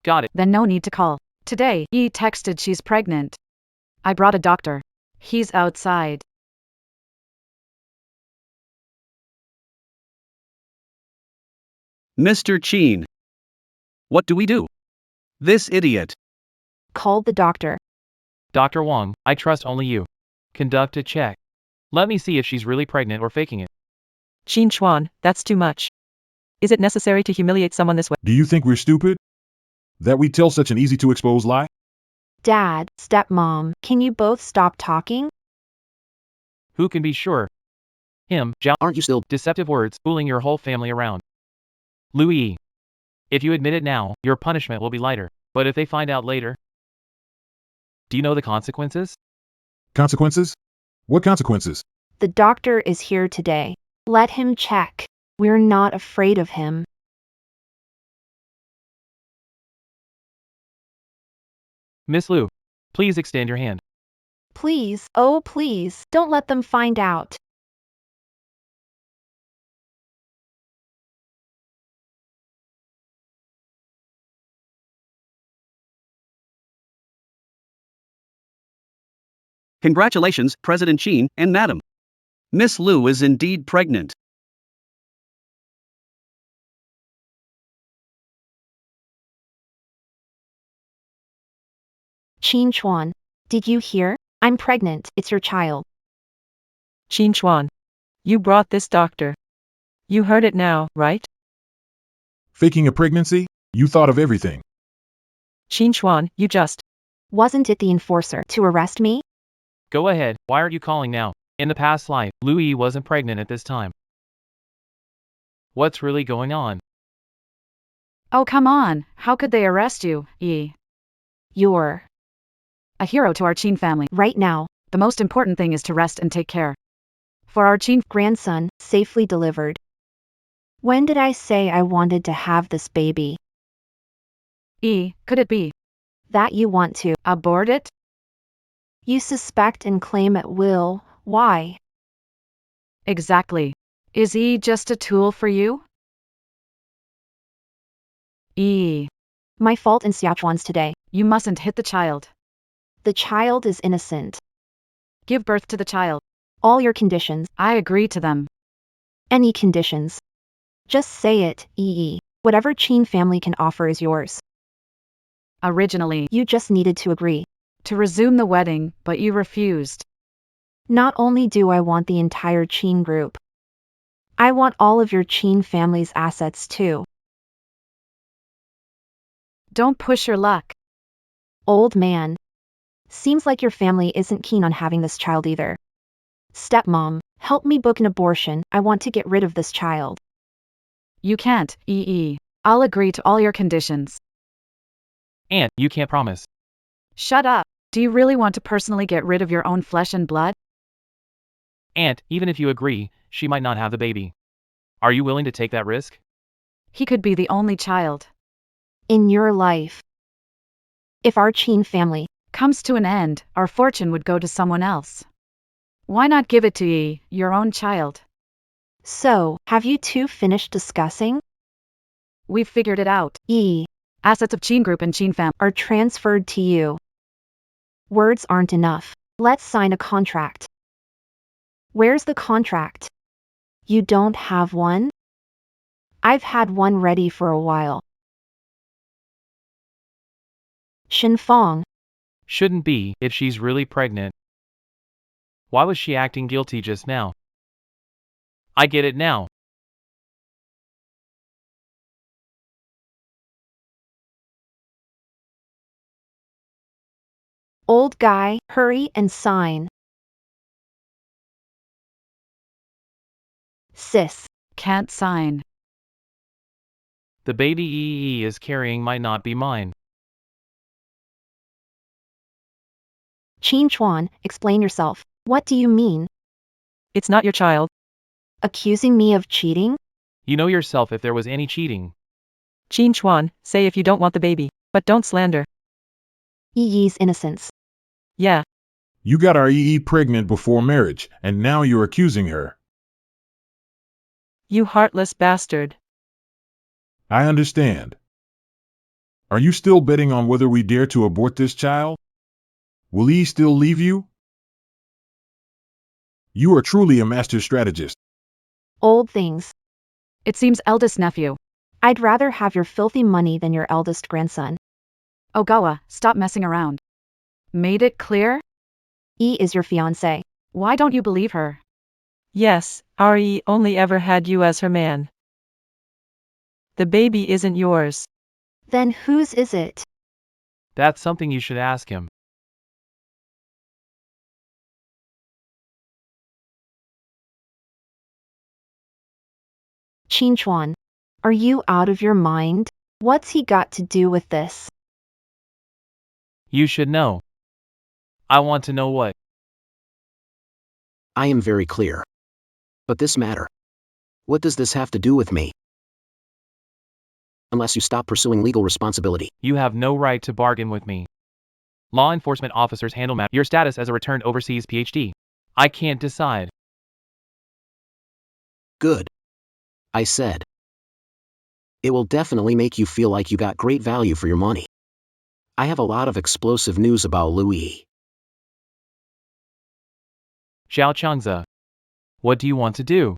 Got it. Then no need to call. Today, Yi texted she's pregnant. I brought a doctor. He's outside. Mr. Qin. What do we do? This idiot. Called the doctor. Dr. Wang, I trust only you. Conduct a check. Let me see if she's really pregnant or faking it. Qin Chuan, that's too much. Is it necessary to humiliate someone this way? Do you think we're stupid? That we tell such an easy to expose lie? Dad, stepmom, can you both stop talking? Who can be sure? Him, Zhao. Aren't you still? Deceptive words, fooling your whole family around. Liu Yiyi. If you admit it now, your punishment will be lighter. But if they find out later... Do you know the consequences? Consequences? What consequences? The doctor is here today. Let him check. We're not afraid of him. Miss Liu, please extend your hand. Please, oh please, don't let them find out. Congratulations, President Qin and Madam. Miss Liu is indeed pregnant. Qin Chuan, did you hear? I'm pregnant, it's your child. Qin Chuan. You brought this doctor. You heard it now, right? Faking a pregnancy? You thought of everything. Qin Chuan, you just... Wasn't it the enforcer to arrest me? Go ahead, why aren't you calling now? In the past life, Liu Yiyi wasn't pregnant at this time. What's really going on? Oh, come on. How could they arrest you, Yi? You're A hero to our Qin family. right now. The most important thing is to rest and take care. For our Qin Grandson, safely delivered. When did I say I wanted to have this baby? Yi, could it be That you want to. abort it? You suspect and claim at will. Why? Exactly. Is Yi just a tool for you? Yi, My fault in Siachuan's today. you mustn't hit the child. The child is innocent. Give birth to the child. All your conditions. I agree to them. Any conditions. Just say it, Yi. Whatever Qin family can offer is yours. Originally, You just needed to agree. to resume the wedding, but you refused. Not only do I want the entire Qin group, I want all of your Qin family's assets too. Don't push your luck. Old man. Seems like your family isn't keen on having this child either. Stepmom, help me book an abortion. I want to get rid of this child. You can't, Yi. I'll agree to all your conditions. And you can't promise. Shut up. Do you really want to personally get rid of your own flesh and blood? And, even if you agree, she might not have the baby. Are you willing to take that risk? He could be the only child. In your life. If our Qin family Comes to an end, our fortune would go to someone else. Why not give it to Yi, your own child? So, have you two finished discussing? We've figured it out. Yi Assets of Qin Group and Qin Fam. are transferred to you. Words aren't enough. Let's sign a contract. Where's the contract? You don't have one? I've had one ready for a while. Shinfang, Shouldn't be, if she's really pregnant. Why was she acting guilty just now? I get it now. old guy, hurry and sign. Sis, Can't sign. The baby EE is carrying might not be mine. Qin Chuan, explain yourself. What do you mean? It's not your child. Accusing me of cheating? You know yourself if there was any cheating. Qin Chuan, say if you don't want the baby, but don't slander. Yiyi's innocence. Yeah, You got our EE pregnant before marriage, and now you're accusing her. you heartless bastard. I understand. Are you still betting on whether we dare to abort this child? Will he still leave you? You are truly a master strategist. Old things. It seems eldest nephew. I'd rather have your filthy money than your eldest grandson. Ogawa, stop messing around. Made it clear? E is your fiancé. Why don't you believe her? Yes, Re only ever had you as her man. The baby isn't yours. Then whose is it? That's something you should ask him. Qin Chuan. Are you out of your mind? What's he got to do with this? You should know. I want to know what. I am very clear. But this matter. What does this have to do with me? Unless you stop pursuing legal responsibility. You have no right to bargain with me. Law enforcement officers handle your status as a returned overseas PhD. I can't decide. Good. I said. It will definitely make you feel like you got great value for your money. I have a lot of explosive news about Liu Yiyi. Zhao Changze. What do you want to do?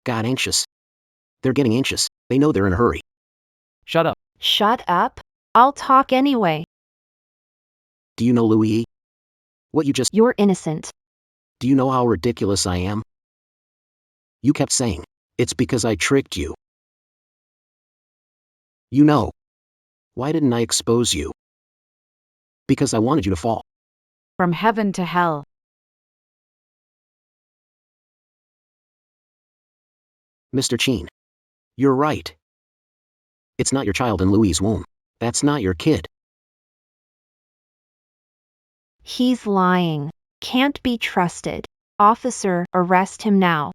Got anxious. They're getting anxious. They know they're in a hurry. Shut up. Shut up. I'll talk anyway. Do you know Liu Yiyi? What you just... You're innocent. Do you know how ridiculous I am? You kept saying, it's because I tricked you. You know. Why didn't I expose you? Because I wanted you to fall. From heaven to hell. Mr. Qin. You're right. It's not your child in Louis' womb. That's not your kid. He's lying. Can't be trusted. Officer, arrest him now.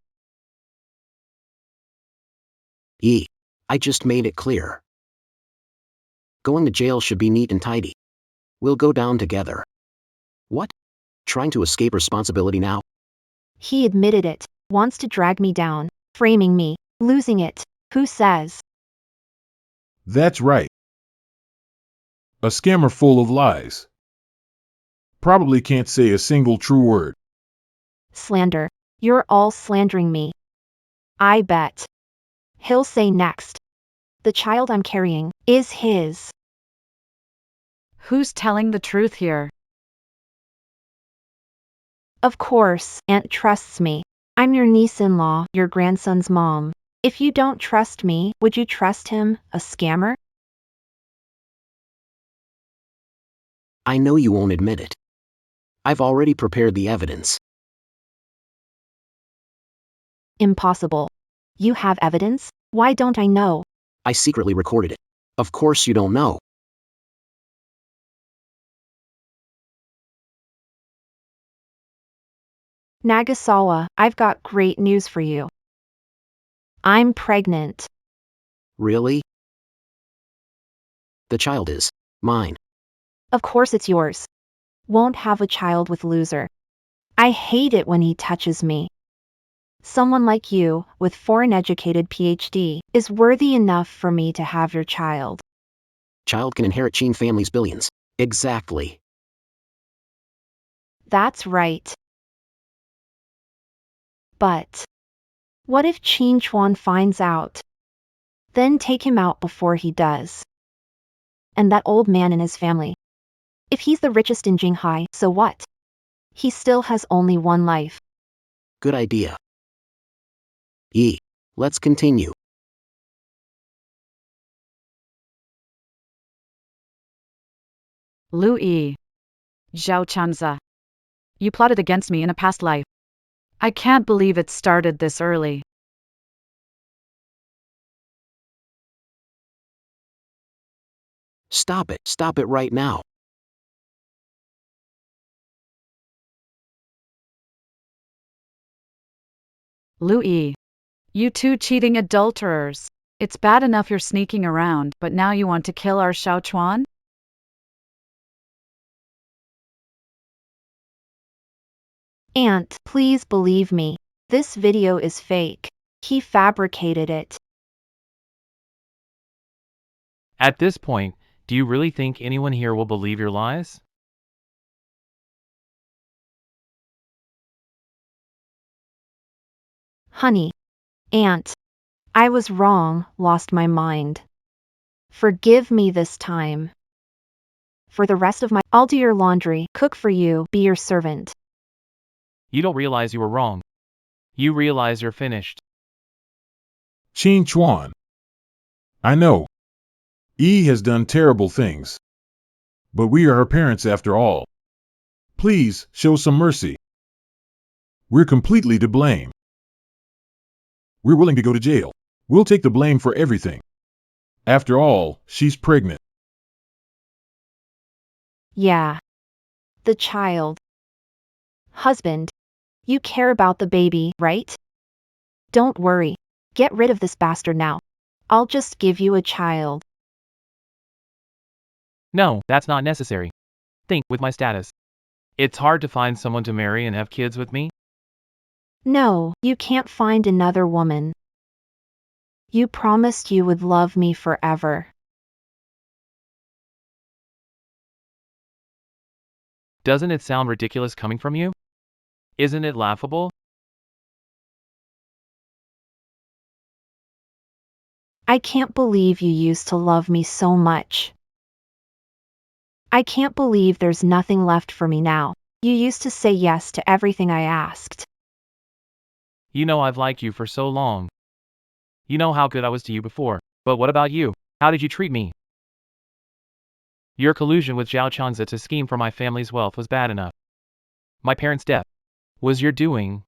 Yi. I just made it clear. Going to jail should be neat and tidy. We'll go down together. What? Trying to escape responsibility now? He admitted it. Wants to drag me down. Framing me. Losing it. Who says? That's right. A scammer full of lies. Probably can't say a single true word. Slander. You're all slandering me. I bet. He'll say next. The child I'm carrying is his. Who's telling the truth here? Of course, Aunt trusts me. I'm your niece-in-law, your grandson's mom. If you don't trust me, would you trust him, a scammer? I know you won't admit it. I've already prepared the evidence. Impossible. You have evidence? Why don't I know? I secretly recorded it. Of course you don't know. Nagasawa, I've got great news for you. I'm pregnant. Really? The child is mine. Of course it's yours. Won't have a child with loser. I hate it when he touches me. Someone like you, with foreign-educated PhD, is worthy enough for me to have your child. Child can inherit Qin family's billions. Exactly. That's right. But what if Qin Chuan finds out? Then take him out before he does. And that old man and his family. If he's the richest in Jinghai, so what? He still has only one life. Good idea. Yi. Let's continue. Liu Yiyi. Zhao Changze. You plotted against me in a past life. I can't believe it started this early. Stop it right now. Liu Yiyi. You two cheating adulterers. It's bad enough you're sneaking around, but now you want to kill our Zhao Chuan? Aunt, please believe me. This video is fake. He fabricated it. At this point, do you really think anyone here will believe your lies? Honey. Aunt. I was wrong, lost my mind. Forgive me this time. For the rest of my, I'll do your laundry, cook for you, be your servant. You don't realize you were wrong. You realize you're finished. Qin Chuan. I know. Yi has done terrible things. But we are her parents after all. Please, show some mercy. We're completely to blame. We're willing to go to jail. We'll take the blame for everything. After all, she's pregnant. Yeah. The child. Husband. You care about the baby, right? Don't worry. Get rid of this bastard now. I'll just give you a child. No, that's not necessary. Think, with my status. It's hard to find someone to marry and have kids with me. No, you can't find another woman. You promised you would love me forever. Doesn't it sound ridiculous coming from you? Isn't it laughable? I can't believe you used to love me so much. I can't believe there's nothing left for me now. You used to say yes to everything I asked. You know I've liked you for so long. You know how good I was to you before. But what about you? How did you treat me? Your collusion with Zhao Changze to scheme for my family's wealth was bad enough. My parents' death was your doing.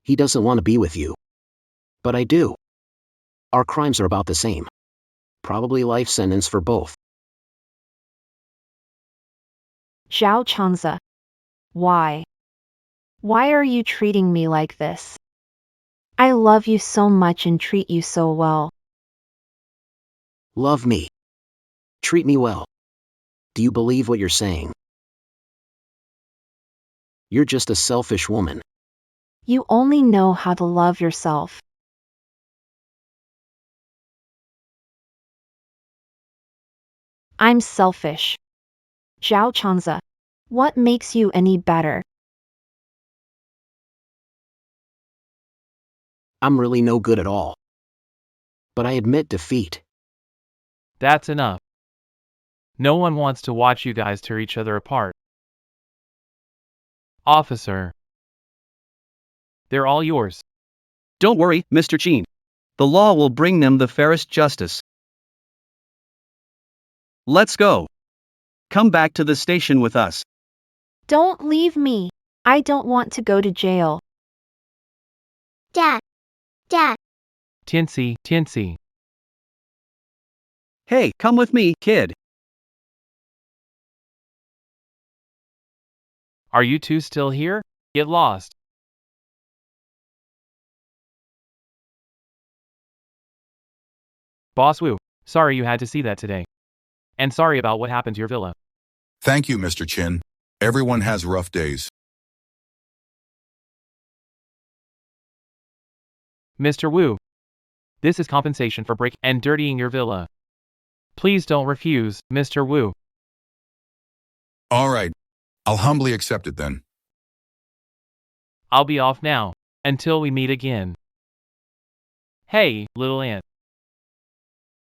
He doesn't want to be with you. But I do. Our crimes are about the same. Probably life sentence for both. Zhao Changze. Why? Why are you treating me like this? I love you so much and treat you so well. Love me. Treat me well. Do you believe what you're saying? You're just a selfish woman. You only know how to love yourself. I'm selfish. Zhao Changze. What makes you any better? I'm really no good at all. But I admit defeat. That's enough. No one wants to watch you guys tear each other apart. Officer. They're all yours. Don't worry, Mr. Qin. The law will bring them the fairest justice. Let's go. Come back to the station with us. Don't leave me. I don't want to go to jail. Dad. Dad. Tianci. Hey, come with me, kid. Are you two still here? Get lost. Boss Wu, sorry you had to see that today. And sorry about what happened to your villa. Thank you, Mr. Qin. Everyone has rough days. Mr. Wu, this is compensation for breaking and dirtying your villa. Please don't refuse, Mr. Wu. All right. I'll humbly accept it then. I'll be off now. Until we meet again. Hey, little ant.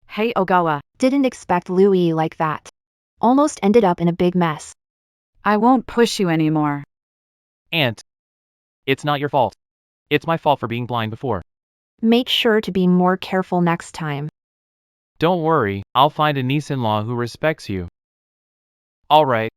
Hey, Ogawa. Didn't expect Liu Yiyi like that. Almost ended up in a big mess. I won't push you anymore. Ant. It's not your fault. It's my fault for being blind before. Make sure to be more careful next time. Don't worry, I'll find a niece-in-law who respects you. Alright,